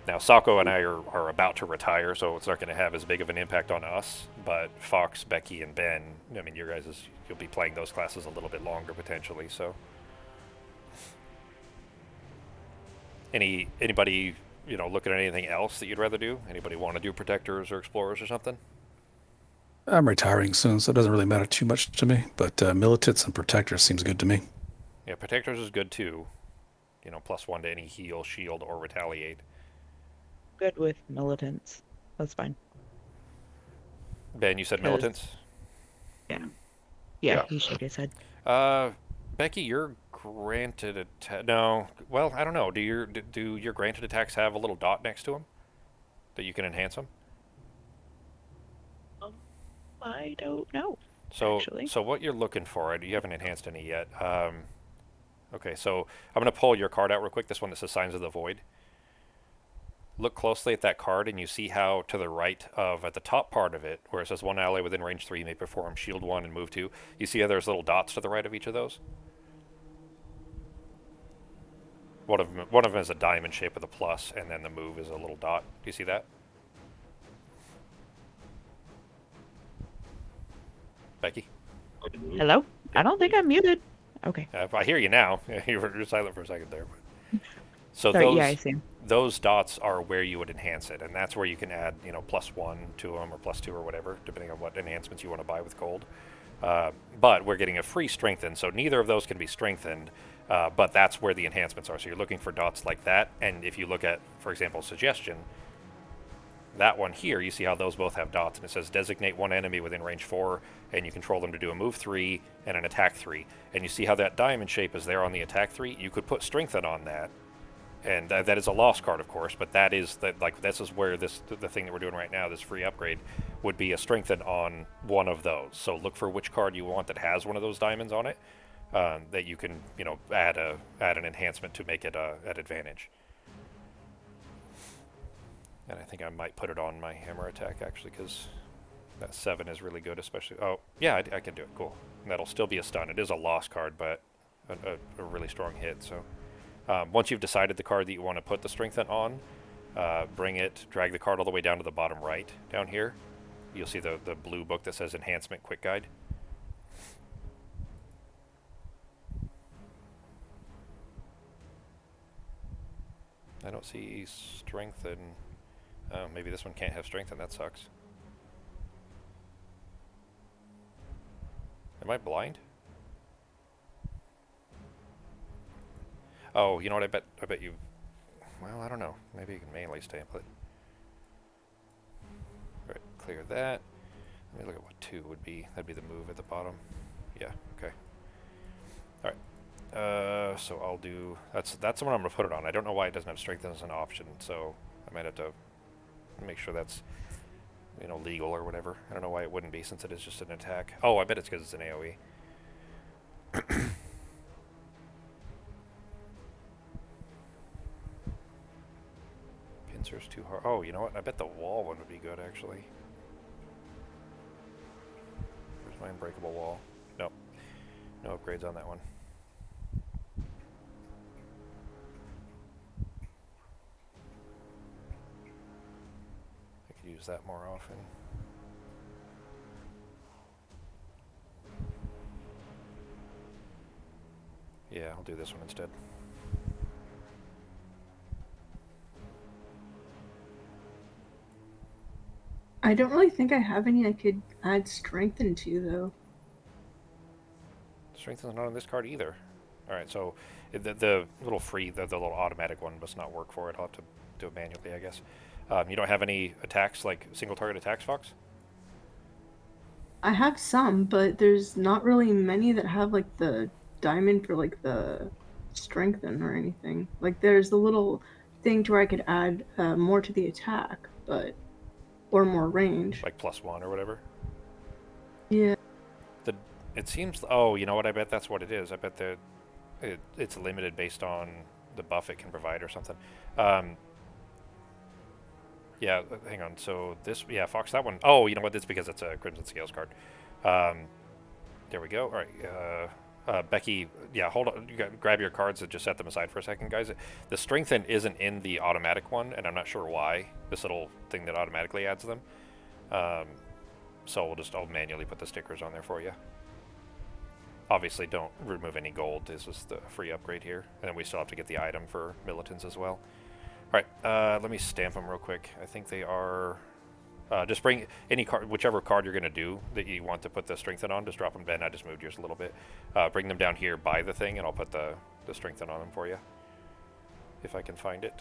Now Sako and I are about to retire, so it's not going to have as big of an impact on us. But Fox, Becky, and Ben, I mean, you'll be playing those classes a little bit longer potentially. So. Anybody looking at anything else that you'd rather do? Anybody want to do protectors or explorers or something? I'm retiring soon, so it doesn't really matter too much to me. But militants and protectors seems good to me. Yeah, protectors is good too. +1 to any heal, shield, or retaliate. Good with militants. That's fine. Ben, you said 'Cause- militants. Yeah, Yeah. he shook his head. Becky, you're granted attack. No, well, I don't know. Do your granted attacks have a little dot next to them that you can enhance them? I don't know. So, Actually. so what you're looking for? You haven't enhanced any yet. Okay, so I'm gonna pull your card out real quick. This one that says Signs of the Void. Look closely at that card, and you see how to the right of at the top part of it, where it says one ally within range 3 may perform shield 1 and move 2. You see how there's little dots to the right of each of those? One of them is a diamond shape with a plus, and then the move is a little dot. Do you see that? Becky? Hello? I don't think I'm muted. Okay. I hear you now. You're silent for a second there. So Sorry, yeah, I see him. those dots are where you would enhance it, and that's where you can add, +1 to them or +2 or whatever, depending on what enhancements you want to buy with gold. But we're getting a free strengthen, so neither of those can be strengthened, but that's where the enhancements are. So you're looking for dots like that, and if you look at, for example, suggestion, that one here, you see how those both have dots, and it says designate one enemy within range 4, and you control them to do a move 3 and an attack 3. And you see how that diamond shape is there on the attack 3? You could put strengthen on that, and that is a lost card, of course, but that is this is where the thing that we're doing right now, this free upgrade, would be a strengthen on one of those. So look for which card you want that has one of those diamonds on it, that you can add an enhancement to make it at advantage. And I think I might put it on my hammer attack actually, because that 7 is really good, especially. Oh yeah, I can do it. Cool. And that'll still be a stun. It is a lost card, but a really strong hit. So. Once you've decided the card that you want to put the strengthen on, drag the card all the way down to the bottom right down here. You'll see the blue book that says Enhancement Quick Guide. I don't see strengthen. Oh, maybe this one can't have strengthen. That sucks. Am I blind? Oh, you know what? I bet you. Well, I don't know. Maybe you can manually stamp it. All right, clear that. Let me look at what 2 would be. That'd be the move at the bottom. Yeah. Okay. All right. So I'll do. That's the one I'm gonna put it on. I don't know why it doesn't have strengthen as an option. So I might have to make sure that's legal or whatever. I don't know why it wouldn't be, since it is just an attack. Oh, I bet it's because it's an AOE. Pincer's too hard. Oh, you know what? I bet the wall one would be good, actually. my unbreakable wall. Nope. No upgrades on that one. I could use that more often. Yeah, I'll do this one instead. I don't really think I have any I could add strengthen to though. Strength is not on this card either. Alright, so the little free, the little automatic one must not work for it. I'll have to do it manually, I guess. You don't have any attacks, like single target attacks, Fox? I have some, but there's not really many that have like the diamond for like the strengthen or anything. Like there's the little thing to where I could add more to the attack, but or more range. Like +1 or whatever? Yeah. It seems... Oh, you know what? I bet that's what it is. I bet that it's limited based on the buff it can provide or something. Yeah, hang on. So this... Yeah, Fox, that one... Oh, you know what? It's because it's a Crimson Scales card. There we go. All right. Becky, yeah, hold on. Grab your cards and just set them aside for a second, guys. The strengthen isn't in the automatic one, and I'm not sure why. This little thing that automatically adds them. So I'll manually put the stickers on there for you. Obviously, don't remove any gold. This is the free upgrade here. And then we still have to get the item for militants as well. All right, let me stamp them real quick. I think they are... just bring any card, whichever card you're going to do that you want to put the strengthen on, just drop them down. I just moved yours a little bit. Bring them down here by the thing, and I'll put the strengthen on them for you. If I can find it.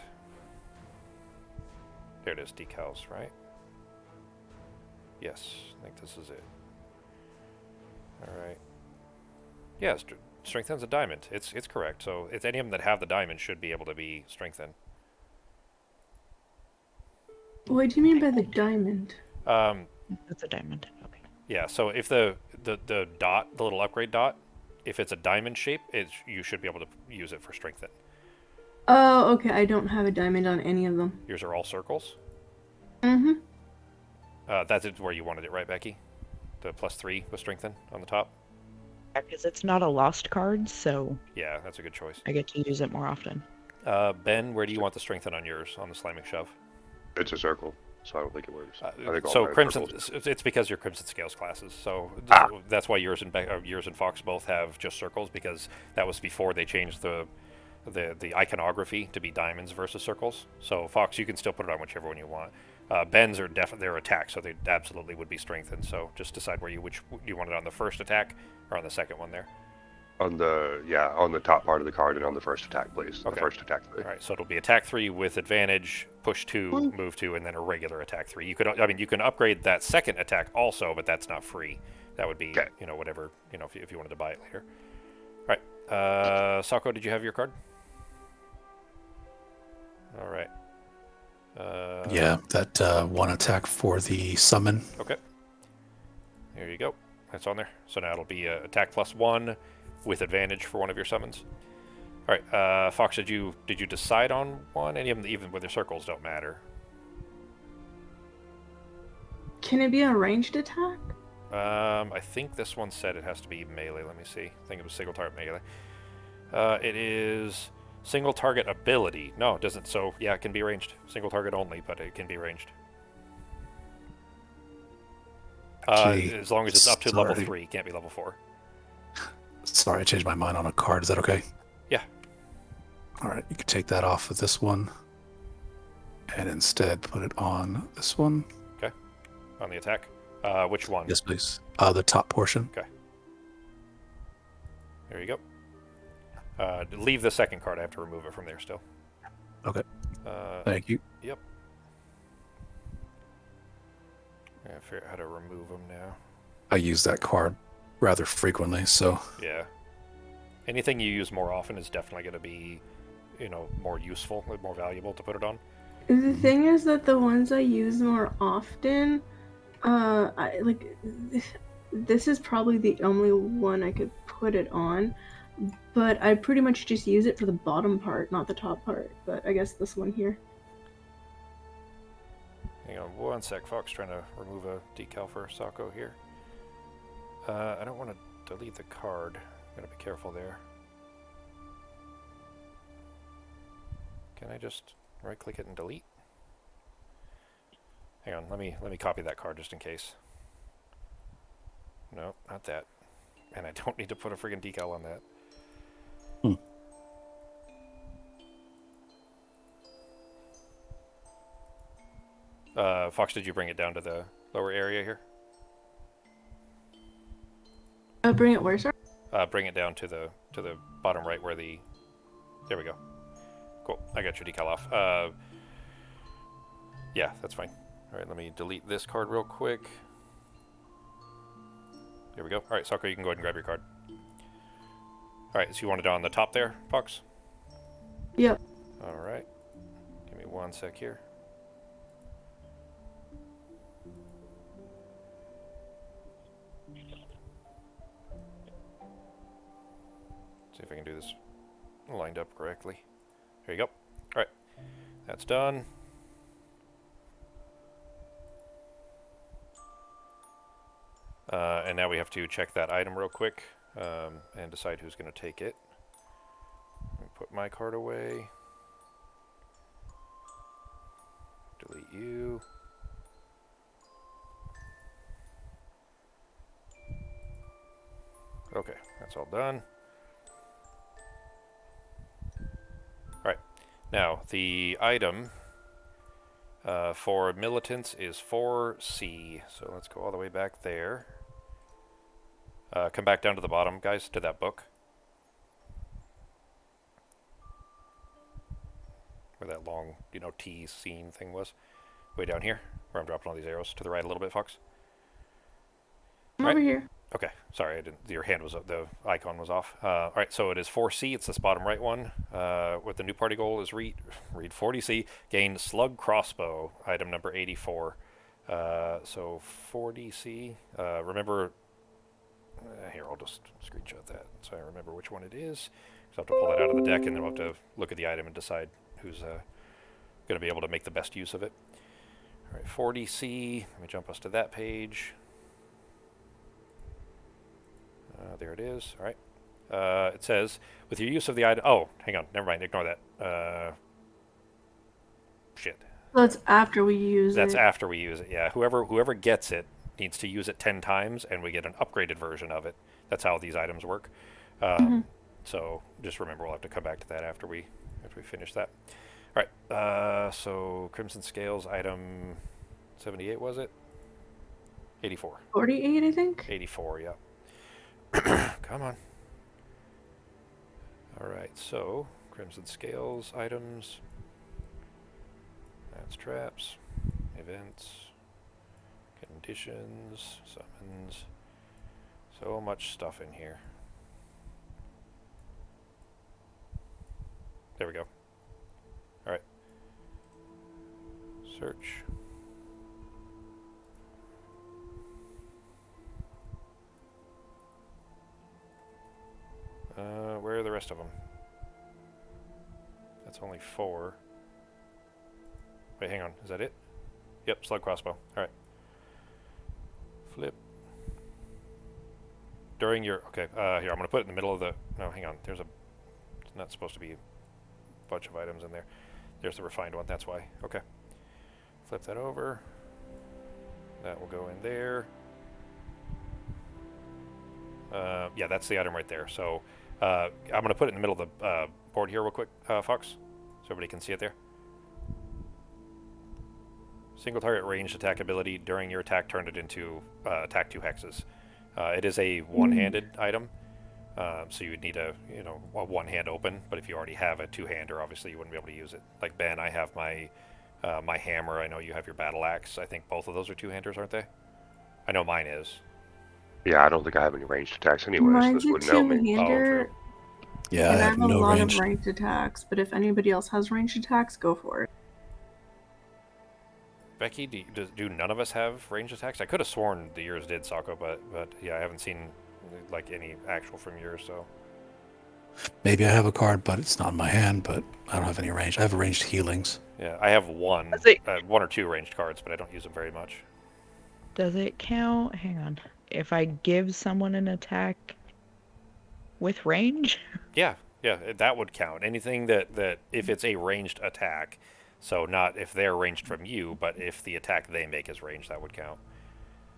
There it is, decals, right? Yes, I think this is it. All right. Yeah, strengthen's a diamond. It's correct. So if any of them that have the diamond should be able to be strengthened. What do you mean by the diamond? That's a diamond. Okay. Yeah, so if the dot, the little upgrade dot, if it's a diamond shape, you should be able to use it for strengthen. Oh, okay. I don't have a diamond on any of them. Yours are all circles. Mm-hmm. That's where you wanted it, right, Becky? The +3 with strengthen on the top. Because it's not a lost card, so Yeah, that's a good choice. I get to use it more often. Ben, where do you want the strengthen on yours on the Sliming Shove? It's a circle, so I don't think it works. I think all So mine are Crimson, circles. it's because you're Crimson Scales classes. So that's why yours and Fox both have just circles, because that was before they changed the iconography to be diamonds versus circles. So Fox, you can still put it on whichever one you want. Ben's are definitely their attack, so they absolutely would be strengthened. So just decide which you want it on, the first attack or on the second one there. On the top part of the card and on the first attack, please. Okay. The first attack. All right, so it'll be attack 3 with advantage, push 2, move 2, and then a regular attack 3. You can upgrade that second attack also, but that's not free. That would be, okay. Whatever, if you wanted to buy it later. All right, Sako, did you have your card? All right. Yeah, that one attack for the summon. Okay. There you go. That's on there. So now it'll be attack +1 with advantage for one of your summons. All right, Fox, did you decide on one? Any of them, even with their circles, don't matter. Can it be a ranged attack? I think this one said it has to be melee. Let me see. I think it was single target melee. It is single target ability. No, it doesn't. So yeah, it can be ranged. Single target only, but it can be ranged. Okay, As long as it's up to level sorry. 3, it can't be level 4. Sorry, I changed my mind on a card. Is that okay? Yeah. All right, you can take that off of this one and instead put it on this one. Okay. On the attack. Which one? Yes, please. The top portion. Okay. There you go. Leave the second card. I have to remove it from there still. Okay. Thank you. Yep. I gotta figure out how to remove them now. I use that card rather frequently, so Yeah. Anything you use more often is definitely going to be, more useful, more valuable to put it on. The thing is that the ones I use more often, this is probably the only one I could put it on, but I pretty much just use it for the bottom part, not the top part. But I guess this one here. Hang on one sec, Fox, trying to remove a decal for Sako here. I don't want to delete the card. Gotta be careful there. Can I just right-click it and delete? Hang on, let me copy that card just in case. No, not that. And I don't need to put a friggin' decal on that. Fox, did you bring it down to the lower area here? Bring it where, sir? Bring it down to the bottom right where the... There we go. Cool, I got your decal off. Yeah, that's fine. All right, let me delete this card real quick. There we go. All right, Sokka, you can go ahead and grab your card. All right, so you want it on the top there, Fox? Yep. All right. Give me 1 sec here. See if I can do this lined up correctly. There you go. All right, that's done. And now we have to check that item real quick and decide who's going to take it. Let me put my card away. Delete you. Okay, that's all done. Alright, now the item for militants is 4C, so let's go all the way back there. Come back down to the bottom, guys, to that book. Where that long, T scene thing was. Way down here, where I'm dropping all these arrows. To the right a little bit, Fox. I'm Right. over here. Okay, sorry, I didn't. Your hand was the icon was off. All right, so it is 4C. It's this bottom right one. What the new party goal is read 40C. Gain slug crossbow, item number 84. So 40C. Remember. Here, I'll just screenshot that so I remember which one it is. So I have to pull that out of the deck, and then we'll have to look at the item and decide who's going to be able to make the best use of it. All right, 40C. Let me jump us to that page. There it is. All right. It says, with your use of the item... Oh, hang on. Never mind. Ignore that. Shit. That's after we use That's it. after we use it. Yeah. Whoever gets it needs to use it 10 times, and we get an upgraded version of it. That's how these items work. So just remember, we'll have to come back to that after we finish that. All right. So Crimson Scales item 78, was it? 84. 48, I think. 84, yeah. Come on. Alright, so Crimson Scales items. That's traps. Events. Conditions. Summons. So much stuff in here. There we go. Alright. Search. Where are the rest of them? That's only 4. Wait, hang on. Is that it? Yep, slug crossbow. Alright. Flip. During your... Okay, here, I'm going to put it in the middle of the... No, hang on. There's a... It's not supposed to be a bunch of items in there. There's the refined one, that's why. Okay. Flip that over. That will go in there. Yeah, that's the item right there. So... I'm going to put it in the middle of the board here real quick, Fox, so everybody can see it there. Single target ranged attack ability. During your attack, turn it into attack 2 hexes. It is a one-handed item, so you would need a one hand open. But if you already have a two-hander, obviously you wouldn't be able to use it. Like Ben, I have my my hammer. I know you have your battle axe. I think both of those are two-handers, aren't they? I know mine is. Yeah, I don't think I have any ranged attacks anyways. Mine's This a wouldn't help me. two-hander, Yeah, and I I have have a no lot range. of ranged attacks, but if anybody else has ranged attacks, go for it. Becky, do none of us have ranged attacks? I could have sworn the yours did, Sako, but yeah, I haven't seen like any actual from yours, so. Maybe I have a card, but it's not in my hand, but I don't have any range. I have ranged healings. Yeah, I have one Does it- or two ranged cards, but I don't use them very much. Does it count? Hang on. if I give someone an attack with range? Yeah, that would count. Anything that if it's a ranged attack, so not if they're ranged from you, but if the attack they make is ranged, that would count.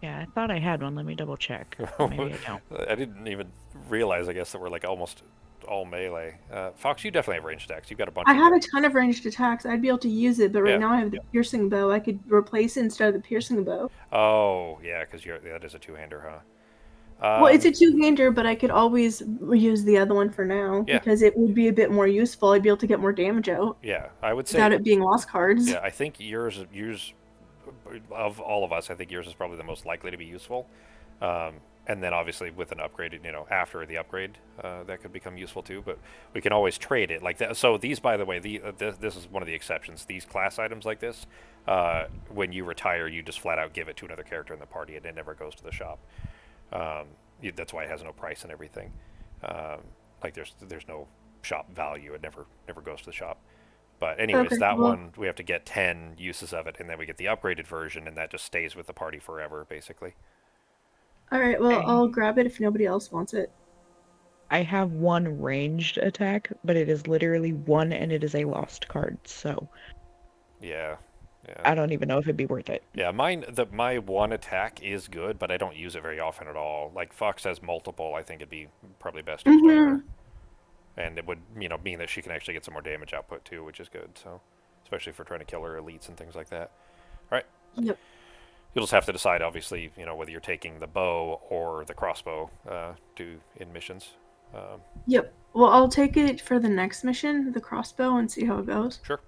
Yeah, I thought I had one. Let me double check. Maybe I don't. I didn't even realize, I guess, that we're like almost all melee. Fox, you definitely have ranged attacks. You've got a bunch I of have them. a ton of ranged attacks. I'd be able to use it, but right Yeah. now I have the piercing bow. I could replace it instead of the piercing bow. Oh, yeah, because that is a two-hander, huh? Well, it's a two-hander, but I could always use the other one for now Yeah. because it would be a bit more useful. I'd be able to get more damage out Yeah, I would without say. it being lost cards. Yeah, I think yours of all of us, I think yours is probably the most likely to be useful. And then obviously with an upgraded, after the upgrade, that could become useful too. But we can always trade it like that. So these, by the way, this is one of the exceptions. These class items like this, when you retire, you just flat out give it to another character in the party, and it never goes to the shop. That's why it has no price and everything. Like there's no shop value. It never goes to the shop. But anyways, Okay, that well- one we have to get 10 uses of it, and then we get the upgraded version, and that just stays with the party forever, basically. All right, well, Okay. I'll grab it if nobody else wants it. I have one ranged attack, but it is literally one and it is a lost card, so Yeah. I don't even know if it'd be worth it. Yeah, my one attack is good, but I don't use it very often at all. Like Fox has multiple, I think it'd be probably best used by her. And it would, mean that she can actually get some more damage output too, which is good. So, especially for trying to kill her elites and things like that. All right. Yep. You'll just have to decide, obviously, whether you're taking the bow or the crossbow in missions. Yep. Well, I'll take it for the next mission, the crossbow, and see how it goes. Sure.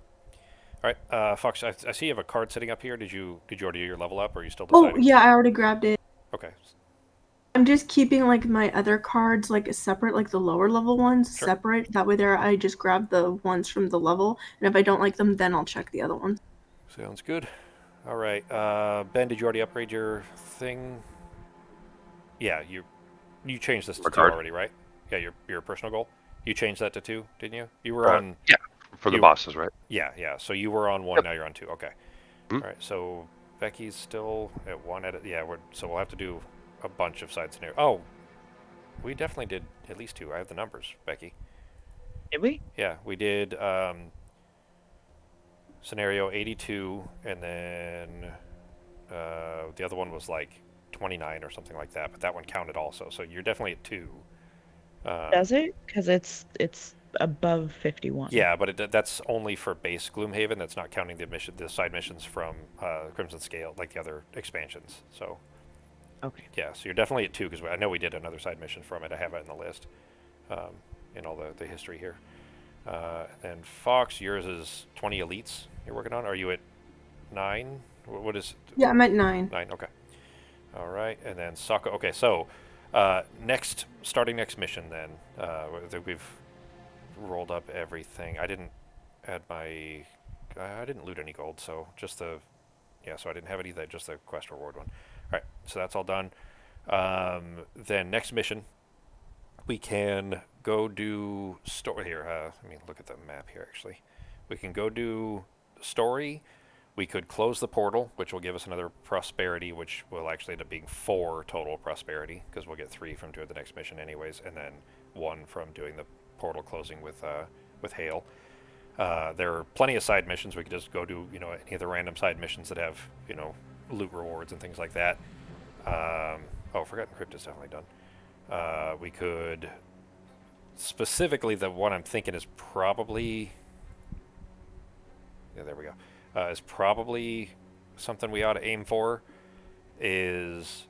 All right, Fox. I see you have a card sitting up here. Did you already do your level up, or are you still Oh, deciding? yeah, I already grabbed it. Okay. I'm just keeping like my other cards like separate, like the lower level ones Sure. separate. That way, I just grab the ones from the level, and if I don't like them, then I'll check the other ones. Sounds good. All right, Ben. Did you already upgrade your thing? Yeah, you changed this to 2 card? already, right? Yeah, your personal goal. You changed that to 2, didn't you? You were on. Yeah, for the you- bosses, right? Yeah. So you were on 1. Yep. Now you're on 2. Okay. Hmm. All right. So Becky's still at 1. Yeah. So we'll have to do a bunch of side scenarios. Oh, we definitely did at least 2. I have the numbers, Becky. Did we? Yeah, we did scenario 82, and then the other one was like 29 or something like that. But that one counted also. So you're definitely at 2. Does it? Because it's above 51. Yeah, but that's only for base Gloomhaven. That's not counting the side missions from Crimson Scale, like the other expansions. So Okay. yeah, so you're definitely at 2 because I know we did another side mission from it. I have it in the list, in all the history here. And Fox, yours is 20 elites you're working on. Are you at 9? What is? Yeah, I'm at 9. 9. Okay. All right, and then Sokka. Okay, so starting next mission then. I think we've rolled up everything. I didn't add I didn't loot any gold, so just so I didn't have any of that, just the quest reward one. All right, so that's all done. Then next mission, we can go do story here. Let me look at the map here. Actually, we can go do story. We could close the portal, which will give us another prosperity, which will actually end up being 4 total prosperity, because we'll get 3 from doing the next mission anyways, and then 1 from doing the portal closing with Hale. There are plenty of side missions. We could just go do, any of the random side missions that have, loot rewards and things like that. Forgotten Crypt is definitely done. We could, specifically, the one I'm thinking is probably, yeah, there we go. Is probably something we ought to aim for, is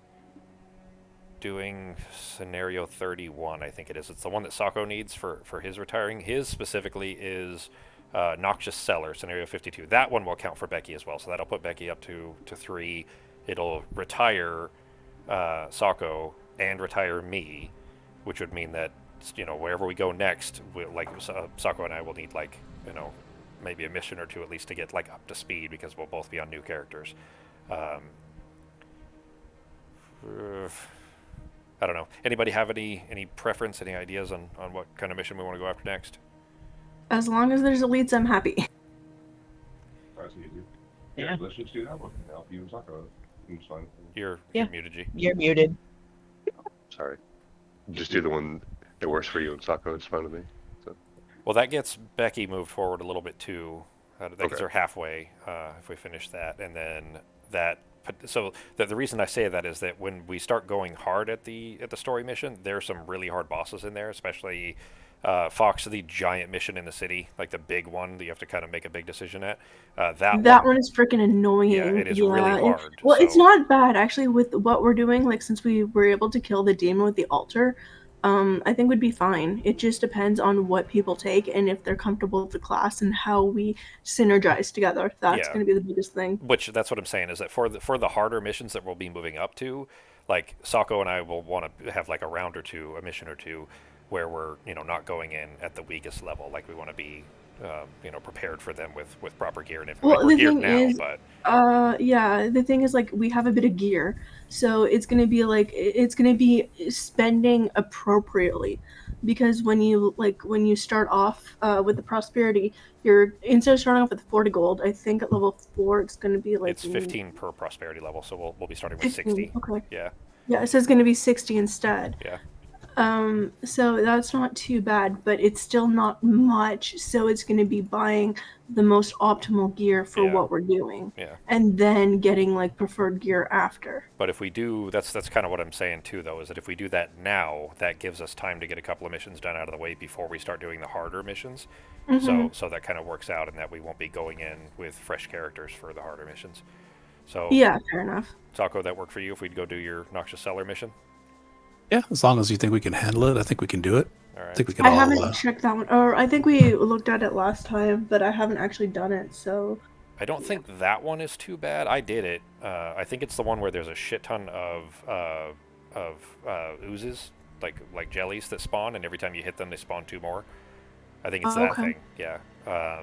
doing scenario 31, I think it is. It's the one that Sako needs for his retiring. His specifically is Noxious Cellar, scenario 52. That one will count for Becky as well, so that'll put Becky up to 3. It'll retire Sako and retire me, which would mean that, wherever we go next, Sako and I will need, maybe a mission or 2 at least to get, up to speed, because we'll both be on new characters. I don't know. Anybody have any preference, any ideas on what kind of mission we want to go after next? As long as there's elites, I'm happy. That's easy. Yeah. Let's just do that one. Help you and Sakura. It's fine. You're Yeah. muted, G. You're muted. Sorry. Just do the one that works for you and Sako. It's fine with me. So, Well, that gets Becky moved forward a little bit too. That gets Okay. her halfway if we finish that, and then that. So the reason I say that is that when we start going hard at the story mission, there are some really hard bosses in there, especially Fox, the giant mission in the city, like the big one that you have to kind of make a big decision at. That That one, one is freaking yeah, annoying. it is really Yeah. hard. Well, it's So not bad actually with what we're doing. Like since we were able to kill the demon with the altar, I think would be fine. It just depends on what people take and if they're comfortable with the class and how we synergize together. That's yeah, going to be the biggest thing. which that's what I'm saying is that for the harder missions that we'll be moving up to, like Sako and I will want to have like a round or two, a mission or two, where we're not going in at the weakest level. Like we want to be prepared for them with proper gear and everything. Like Well, we're the geared thing now, is, but yeah, the thing is, like, we have a bit of gear, so it's gonna be like it's gonna be spending appropriately, because when you start off with the prosperity, you're instead of starting off with 40 gold, I think at level 4 it's gonna be like it's 15 per prosperity level, so we'll be starting with 15. 60. Okay, Yeah, yeah, so it's gonna be 60 instead. yeah, So that's not too bad, but it's still not much. So it's going to be buying the most optimal gear for yeah, what we're doing, yeah. and then getting like preferred gear after. But if we do, that's kind of what I'm saying too, though, is that if we do that now, that gives us time to get a couple of missions done out of the way before we start doing the harder missions. Mm-hmm. So that kind of works out, in that we won't be going in with fresh characters for the harder missions. So, Yeah, fair enough. Taco, that work for you if we'd go do your Noxious Cellar mission? Yeah, as long as you think we can handle it, I think we can do it. All I right. think we can I all. haven't checked that one, or I think we looked at it last time, but I haven't actually done it. So I don't yeah. think that one is too bad. I did it. I think it's the one where there's a shit ton of oozes, like jellies that spawn, and every time you hit them, they spawn two more. I think it's Oh, that okay. thing. Yeah.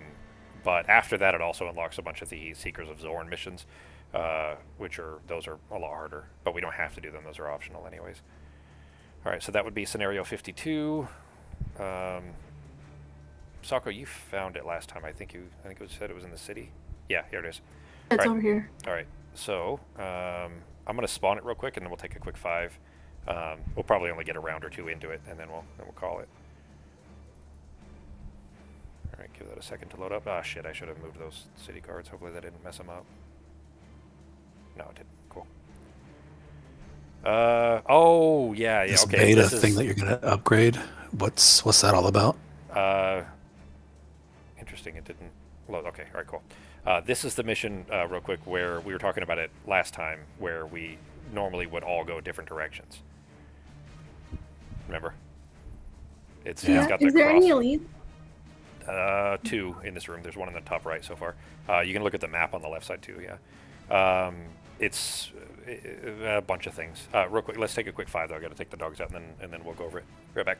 But after that, it also unlocks a bunch of the Seekers of Zorn missions, those are a lot harder. But we don't have to do them; those are optional, anyways. All right, so that would be scenario 52. Sako, you found it last time. I think it said it was in the city. Yeah, here it is. It's All right. over here. All right. So I'm gonna spawn it real quick, and then we'll take a quick 5. We'll probably only get a round or two into it, and then we'll call it. All right, give that a second to load up. Ah, shit! I should have moved those city cards. Hopefully that didn't mess them up. No, it didn't. Cool. Oh yeah, This okay. beta This thing is that you're gonna upgrade. What's that all about? interesting. It didn't load. Okay, all right, cool. This is the mission, real quick, where we were talking about it last time, where we normally would all go different directions. Remember? It's Yeah. got the Is there cross. any elite? 2 in this room. There's one in the top right so far. You can look at the map on the left side too. Yeah. It's a bunch of things. Real quick, let's take a quick 5 though. I got to take the dogs out, and then we'll go over it. Right back.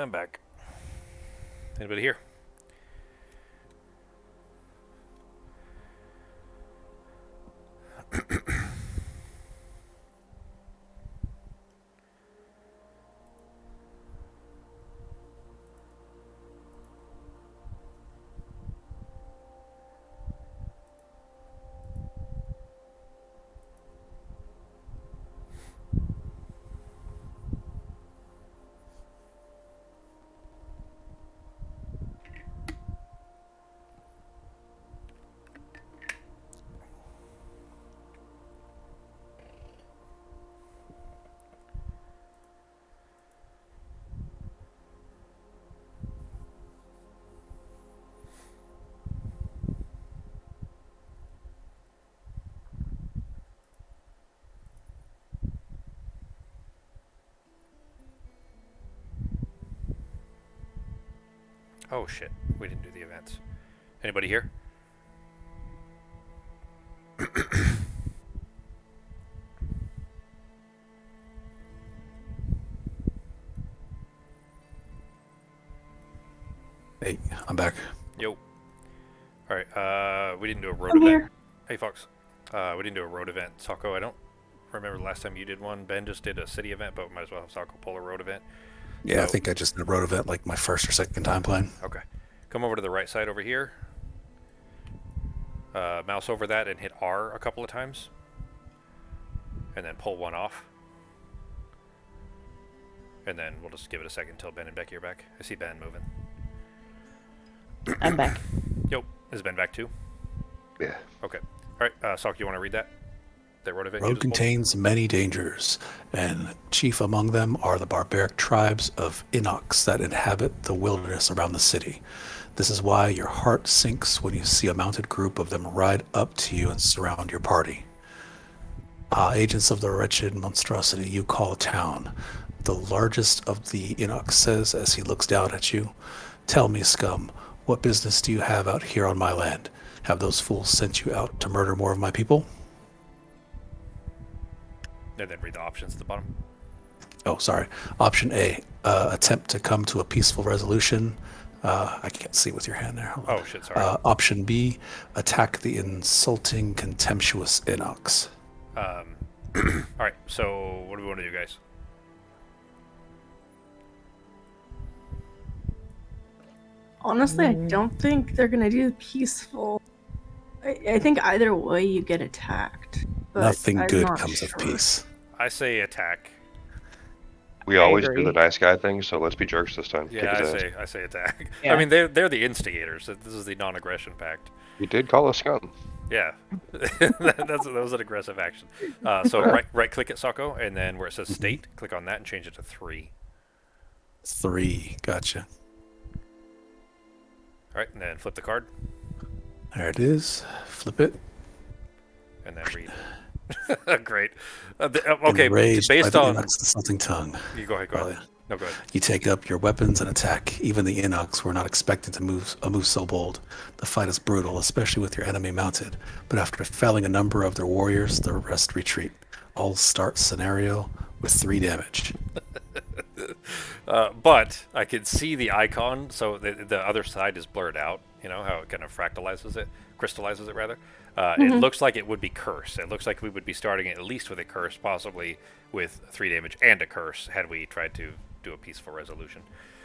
I'm back. Anybody here? Oh shit, we didn't do the events. Anybody here? Hey, I'm back. Yo. Alright, we didn't do a road I'm event. here. Hey, Fox. We didn't do a road event. Sako, I don't remember the last time you did one. Ben just did a city event, but we might as well have Sako pull a road event. Yeah, I So- think I just did a road event like my first or second time playing. Okay. Come over to the right side over here. Mouse over that and hit R a couple of times. And then pull one off. And then we'll just give it a second until Ben and Becky are back. I see Ben moving. I'm back. Yo, is Ben back too? Yeah. Okay. Alright, Sok, you want to read that? That road event you Road just pulled? contains many dangers, and chief among them are the barbaric tribes of Inox that inhabit the wilderness around the city. This is why your heart sinks when you see a mounted group of them ride up to you and surround your party. Agents of the wretched monstrosity you call town, the largest of the Inox says as he looks down at you. Tell me, scum, what business do you have out here on my land? Have those fools sent you out to murder more of my people? And then read the options at the bottom. Oh, sorry. Option A, attempt to come to a peaceful resolution. I can't see with your hand there. Hold on. Oh shit, sorry. Option B, attack the insulting, contemptuous Inox. Alright, so what do we want to do, guys? Honestly, I don't think they're gonna do peaceful. I think either way you get attacked. But Nothing I'm good not comes of sure. peace. I say attack. We I always agree. do the nice guy thing, so let's be jerks this time. Kick Yeah, his ass. I say attack. Yeah. I mean, they're the instigators. This is the non-aggression pact. You did call us scum. Yeah, that was an aggressive action. So right click at Sako, and then where it says state, click on that and change it to 3. 3, gotcha. All right, and then flip the card, There it is. Flip it. and then read. Great. Okay, Enraged by based the on Inox insulting tongue. you go ahead. Oh, yeah. No, go ahead. You take up your weapons and attack. Even the Inox were not expecting to move so bold. The fight is brutal, especially with your enemy mounted. But after felling a number of their warriors, the rest retreat. All start scenario with 3 damage. But I can see the icon, so the other side is blurred out. You know how it kind of crystallizes it rather. It looks like it would be curse. It looks like we would be starting at least with a curse, possibly with 3 damage and a curse, had we tried to do a peaceful resolution.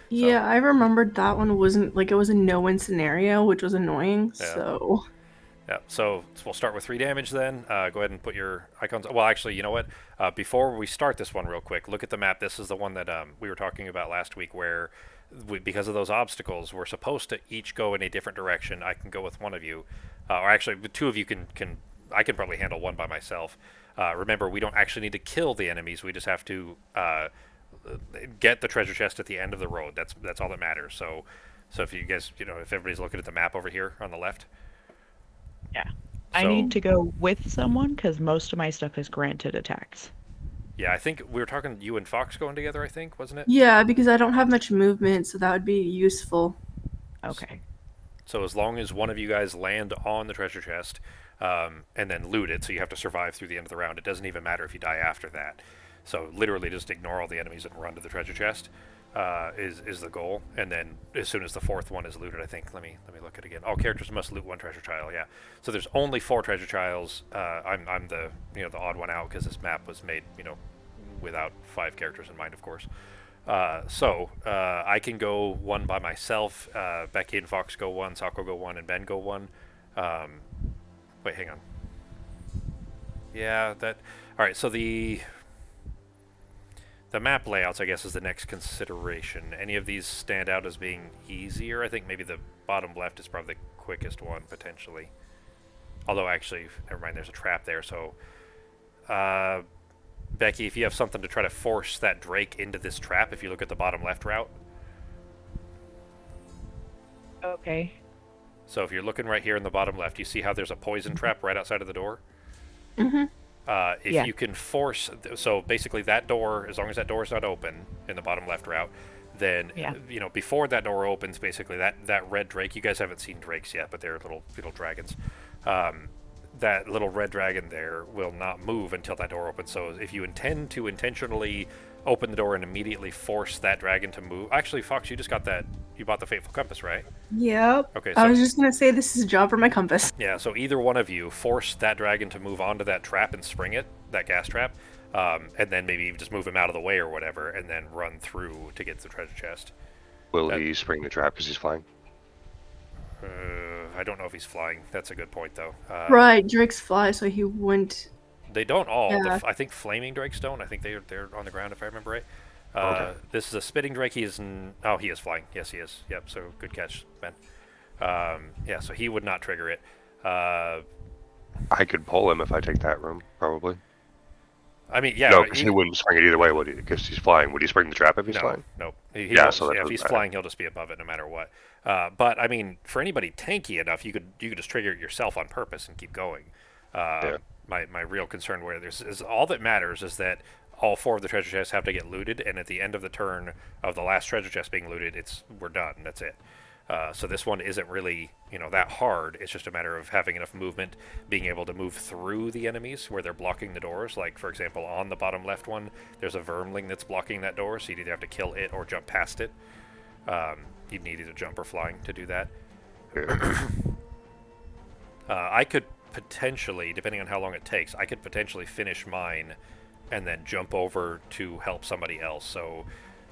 Yeah, I remembered that one wasn't like it was a no-win scenario, which was annoying. Yeah. So Yeah, so we'll start with 3 damage then. Go ahead and put your icons. Well, actually, you know what? Before we start this one real quick, look at the map. This is the one that we were talking about last week where, because of those obstacles, we're supposed to each go in a different direction. I can go with one of you. Or actually, the 2 of you can I can probably handle one by myself. Remember, we don't actually need to kill the enemies. We just have to get the treasure chest at the end of the road. That's all that matters. So if you guys, if everybody's looking at the map over here on the left. Yeah. I So- need to go with someone because most of my stuff is granted attacks. Yeah, I think we were talking you and Fox going together, I think, wasn't it? yeah, because I don't have much movement, so that would be useful. Okay. So as long as one of you guys land on the treasure chest and then loot it, so you have to survive through the end of the round. It doesn't even matter if you die after that. So literally just ignore all the enemies and run to the treasure chest. is the goal, and then as soon as the fourth one is looted, I think. Let me look at it again. Oh, characters must loot one treasure chile. Yeah. So there's only 4 treasure chiles. I'm the the odd one out because this map was made without 5 characters in mind, of course. So I can go one by myself. Becky and Fox go one. Sako go one, and Ben go one. Wait, hang on. Yeah, that. All right. So the map layouts, I guess, is the next consideration. Any of these stand out as being easier? I think maybe the bottom left is probably the quickest one, potentially. Although, actually, never mind, there's a trap there. So, Becky, if you have something to try to force that Drake into this trap, if you look at the bottom left route. Okay. So if you're looking right here in the bottom left, you see how there's a poison trap right outside of the door? Mm-hmm. If Yeah. you can force, so basically that door, as long as that door is not open in the bottom left route, then Yeah. before that door opens, basically that red drake. You guys haven't seen drakes yet, but they're little dragons. That little red dragon there will not move until that door opens. So if you intend to intentionally open the door and immediately force that dragon to move, actually, Fox, you just got that. You bought the Fateful Compass, right? Yep. Okay. I So was just gonna say this is a job for my compass. yeah, so either one of you force that dragon to move onto that trap and spring it, that gas trap, and then maybe just move him out of the way or whatever, and then run through to get to the treasure chest. Will That- he spring the trap because he's flying? I don't know if he's flying. That's a good point, though. Right, Drakes fly, so he wouldn't. They don't all. Yeah. I think flaming drakes don't. I think they're on the ground if I remember right. Okay. This is a spitting drake. He is he is flying. Yes, he is. Yep. So good catch, Ben. Yeah. So he would not trigger it. I could pull him if I take that room, probably. I mean, yeah. No, because he wouldn't spring it either way, would he? Because he's flying. Would he spring the trap if he's No, flying? nope. He Yeah, won't- so that if doesn't he's matter. flying, he'll just be above it no matter what. But I mean, for anybody tanky enough, you could just trigger it yourself on purpose and keep going. Yeah. My real concern where there's is all that matters is that all 4 of the treasure chests have to get looted, and at the end of the turn of the last treasure chest being looted, we're done. That's it. So this one isn't really that hard. It's just a matter of having enough movement, being able to move through the enemies where they're blocking the doors. Like for example, on the bottom left one, there's a vermling that's blocking that door, so you'd either have to kill it or jump past it. You'd need either jump or flying to do that. Yeah. I could potentially, depending on how long it takes, I could potentially finish mine and then jump over to help somebody else. So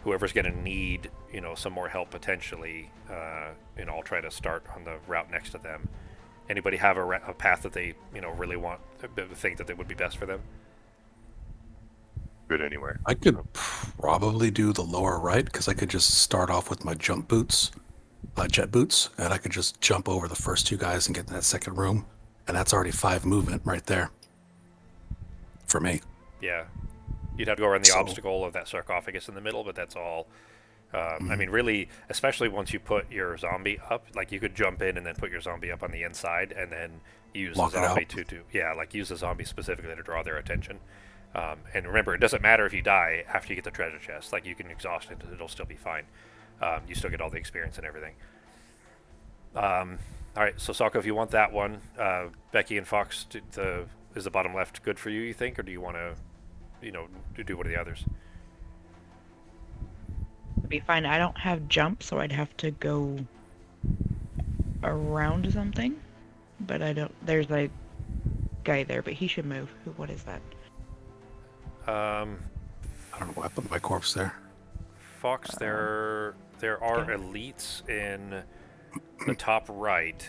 whoever's going to need, some more help potentially, I'll try to start on the route next to them. Anybody have a path that they, really want, think that it would be best for them? Good anywhere. I could probably do the lower right because I could just start off with my jump boots, jet boots, and I could just jump over the first 2 guys and get in that second room, and that's already 5 movement right there for me. Yeah. You'd have to go around the So- obstacle of that sarcophagus in the middle, but that's all. I mean, really, especially once you put your zombie up, like you could jump in and then put your zombie up on the inside and then use Lock the it zombie out. like use the zombie specifically to draw their attention. And remember, it doesn't matter if you die after you get the treasure chest. Like you can exhaust it, it'll still be fine. You still get all the experience and everything. All right, so Sako, if you want that one, Becky and Fox, is the bottom left good for you? You think, or do you want to, to do one of the others? It'd be fine. I don't have jump, so I'd have to go around something. But I don't. There's a guy there, but he should move. What is that? I don't know what happened to my corpse there. Fox, there are okay. elites in the top right,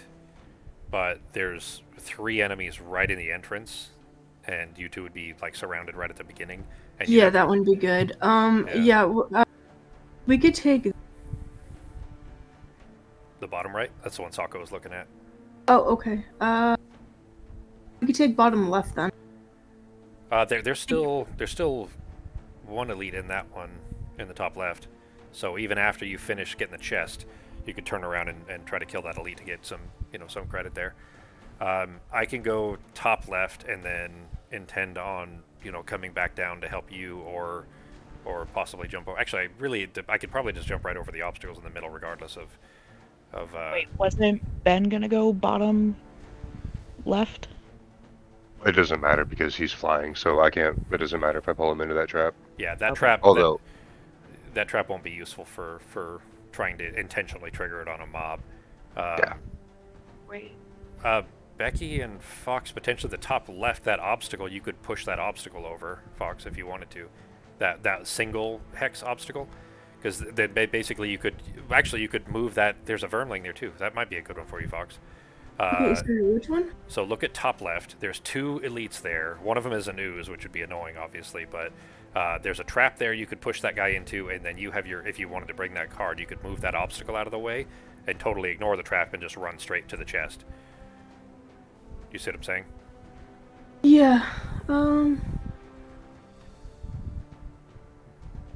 but there's 3 enemies right in the entrance, and you 2 would be like surrounded right at the beginning. And you Yeah, have- that wouldn't be good. Yeah. We could take. The bottom right. That's the one Sako was looking at. Oh, okay. We could take bottom left then. There's still one elite in that one in the top left. So even after you finish getting the chest, you could turn around and try to kill that elite to get some some credit there. I can go top left and then intend on coming back down to help you or possibly jump over. Actually, I could probably just jump right over the obstacles in the middle regardless of. Wait, wasn't Ben gonna go bottom left? It doesn't matter because he's flying, so I can't. It doesn't matter if I pull him into that trap. Yeah, that Okay. trap. Although, that trap won't be useful for trying to intentionally trigger it on a mob. Yeah. Wait. Becky and Fox, potentially the top left, that obstacle, you could push that obstacle over, Fox, if you wanted to. That single hex obstacle. Because then basically you could move that. There's a Vermling there too. That might be a good one for you, Fox. Okay, so which one? So look at top left. There's 2 elites there. One of them is an ooze, which would be annoying, obviously. But there's a trap there you could push that guy into, and then you have your. If you wanted to bring that card, you could move that obstacle out of the way and totally ignore the trap and just run straight to the chest. You see what I'm saying? Yeah.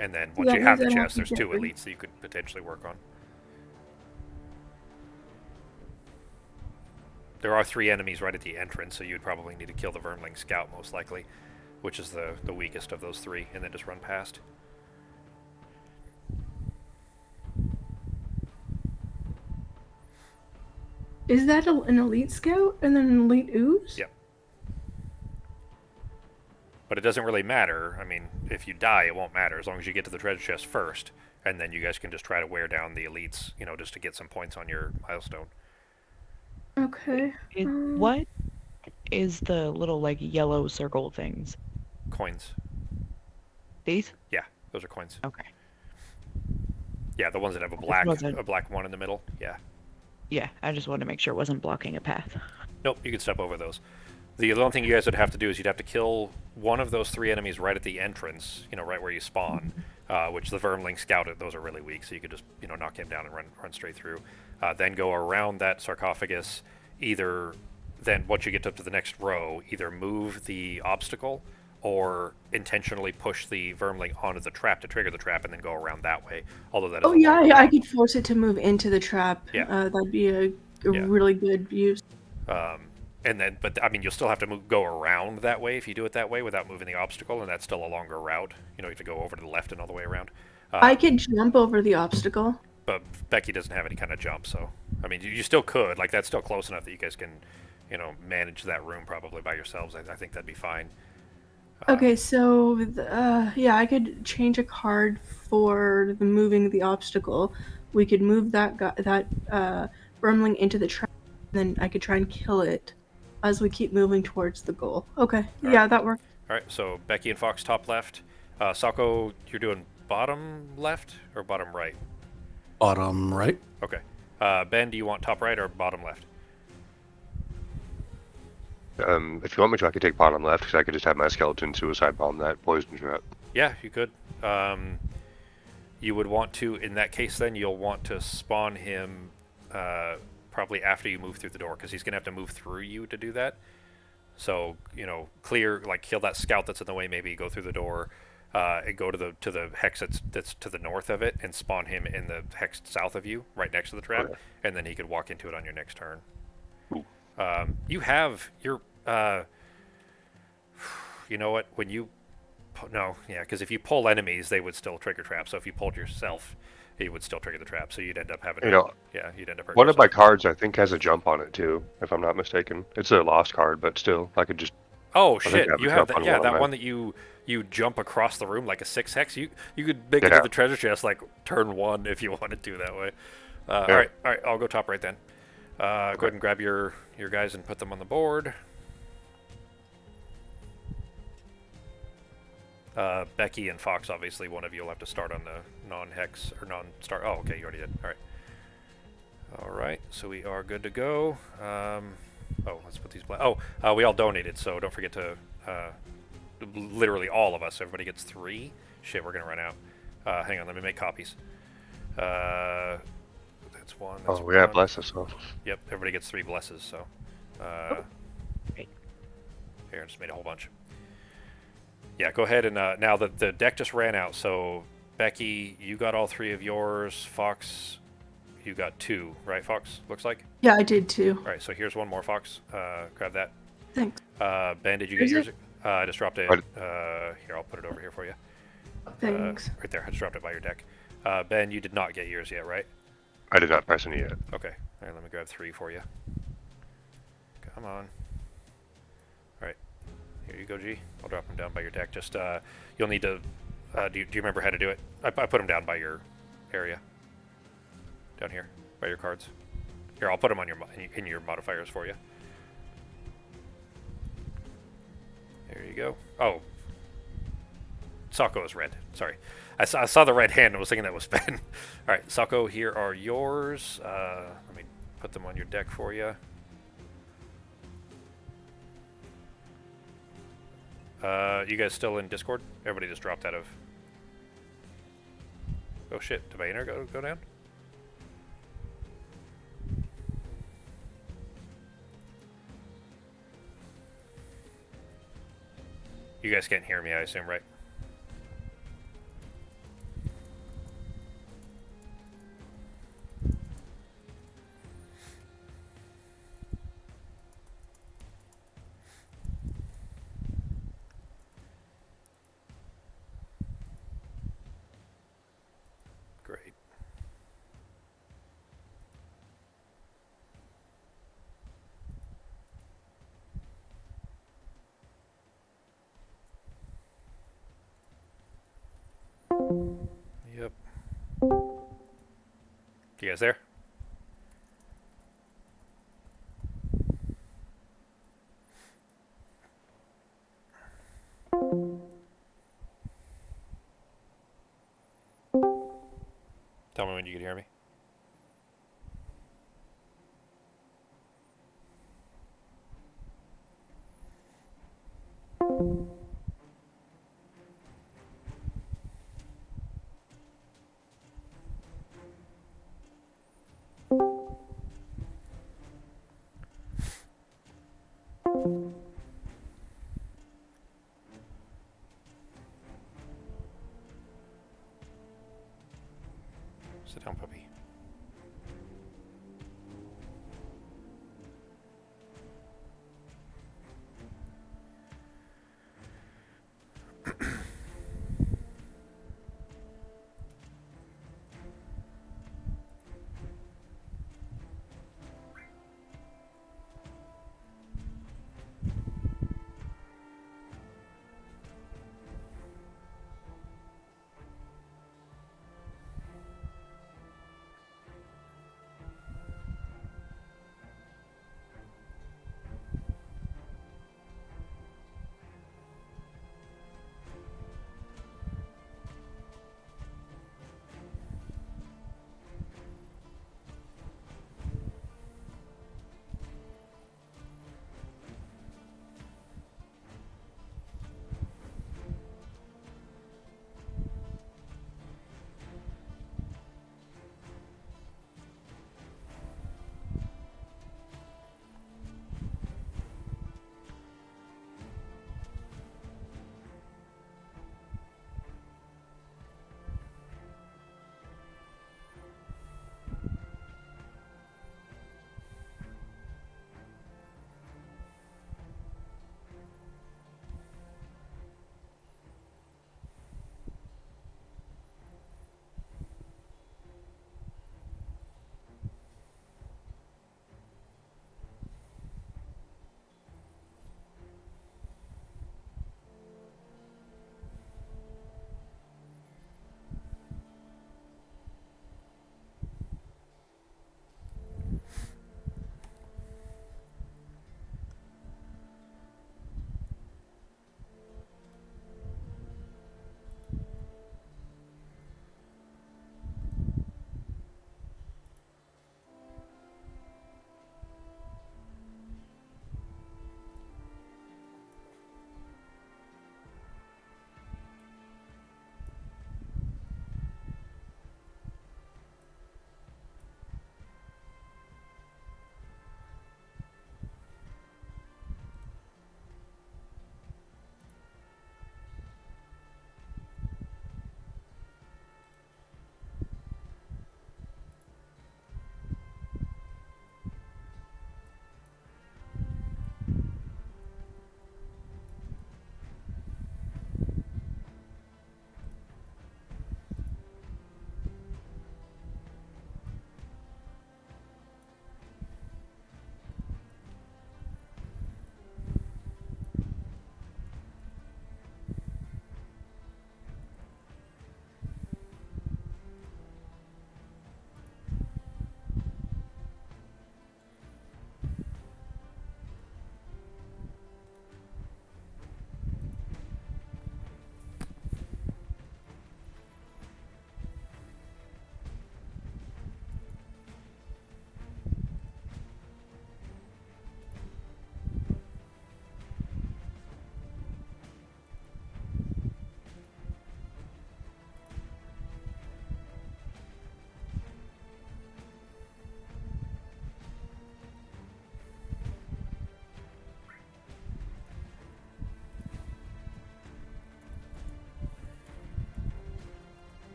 And then once Yeah, you have the then I'll chest, there's get 2 rid- elites that you could potentially work on. There are 3 enemies right at the entrance, so you'd probably need to kill the Vermling Scout most likely, which is the weakest of those 3, and then just run past. Is that an elite scout and then an elite ooze? Yep. But it doesn't really matter. I mean, if you die, it won't matter as long as you get to the treasure chest first, and then you guys can just try to wear down the elites, just to get some points on your milestone. Okay. What is the little like yellow circle things? Coins. These? Yeah, those are coins. Okay. Yeah, the ones that have wasn't- a black one in the middle. Yeah. Yeah, I just wanted to make sure it wasn't blocking a path. Nope, you can step over those. The only thing you guys would have to do is you'd have to kill one of those 3 enemies right at the entrance, right where you spawn, which the Vermling scouted. Those are really weak, so you could just, knock him down and run straight through. Then go around that sarcophagus. Then once you get up to the next row, either move the obstacle or intentionally push the Vermling onto the trap to trigger the trap and then go around that way. Although that is Oh a yeah, longer I route. could force it to move into the trap. Yeah. That'd be a Yeah. really good use. But I mean, you'll still have to go around that way if you do it that way without moving the obstacle, and that's still a longer route. You have to go over to the left and all the way around. I could jump over the obstacle. But Becky doesn't have any kind of jump, so I mean, you still could. Like, that's still close enough that you guys can, manage that room probably by yourselves. I think that'd be fine. Okay, so yeah, I could change a card for the moving the obstacle. We could move that Vermling into the trap, and then I could try and kill it as we keep moving towards the goal. Okay, yeah, that works. All right, so Becky and Fox top left. Sako, you're doing bottom left or bottom right? Bottom right. Okay. Ben, do you want top right or bottom left? If you want me to, I could take bottom left, because I could just have my skeleton suicide bomb that poison trap. Yeah, you could. You would want to, in that case, then you'll want to spawn him probably after you move through the door, because he's gonna have to move through you to do that. So kill that scout that's in the way. Maybe go through the door and go to the hex that's to the north of it, and spawn him in the hex south of you, right next to the trap, Okay. and then he could walk into it on your next turn. Ooh. You have your. You know what? When you. No, yeah, because if you pull enemies, they would still trigger traps. So if you pulled yourself, it would still trigger the trap. So you'd end up having. You'd end up. One of my cards, I think, has a jump on it too, if I'm not mistaken. It's a lost card, but still, I could just. Oh I think shit! I have You a have jump that. on Yeah, one of that mine. one that you jump across the room like a 6 hex. You could make it Yeah. to the treasure chest like turn 1 if you wanted to that way. Yeah. All right. I'll go top right then. Go ahead and grab your guys and put them on the board. Becky and Fox, obviously, one of you will have to start on the non-hex or non-start. Oh, okay, you already did. All right. All right, so we are good to go. Let's put these black. We all donated, so don't forget to. Literally all of us. Everybody gets 3. Shit, we're gonna run out. Hang on, let me make copies. That's 1. That's Oh, yeah, 1. bless us all. Yep, everybody gets 3 blesses. So. Great. Here, I just made a whole bunch. Yeah, go ahead and now the deck just ran out. So Becky, you got all 3 of yours. Fox, you got 2, right? Fox, looks like. Yeah, I did too. All right, so here's 1 more, Fox. Grab that. Thanks. Ben, did you get Where's yours? I just dropped it. What? Here, I'll put it over here for you. Thanks. Right there. I just dropped it by your deck. Ben, you did not get yours yet, right? I did not press any yet. Okay. All right, let me grab 3 for you. Come on. All right. Here you go, G. I'll drop them down by your deck. Just you'll need to Do you remember how to do it? I put them down by your area. Down here, by your cards. Here, I'll put them on in your modifiers for you. There you go. Oh, Sako is red. Sorry. I saw the red hand and was thinking that was Ben. All right, Sako, here are yours. Let me put them on your deck for you. You guys still in Discord? Everybody just dropped out of... Oh shit, did my internet go down? You guys can't hear me, I assume, right? Great. Yep. You guys there? Tell me when you can hear me.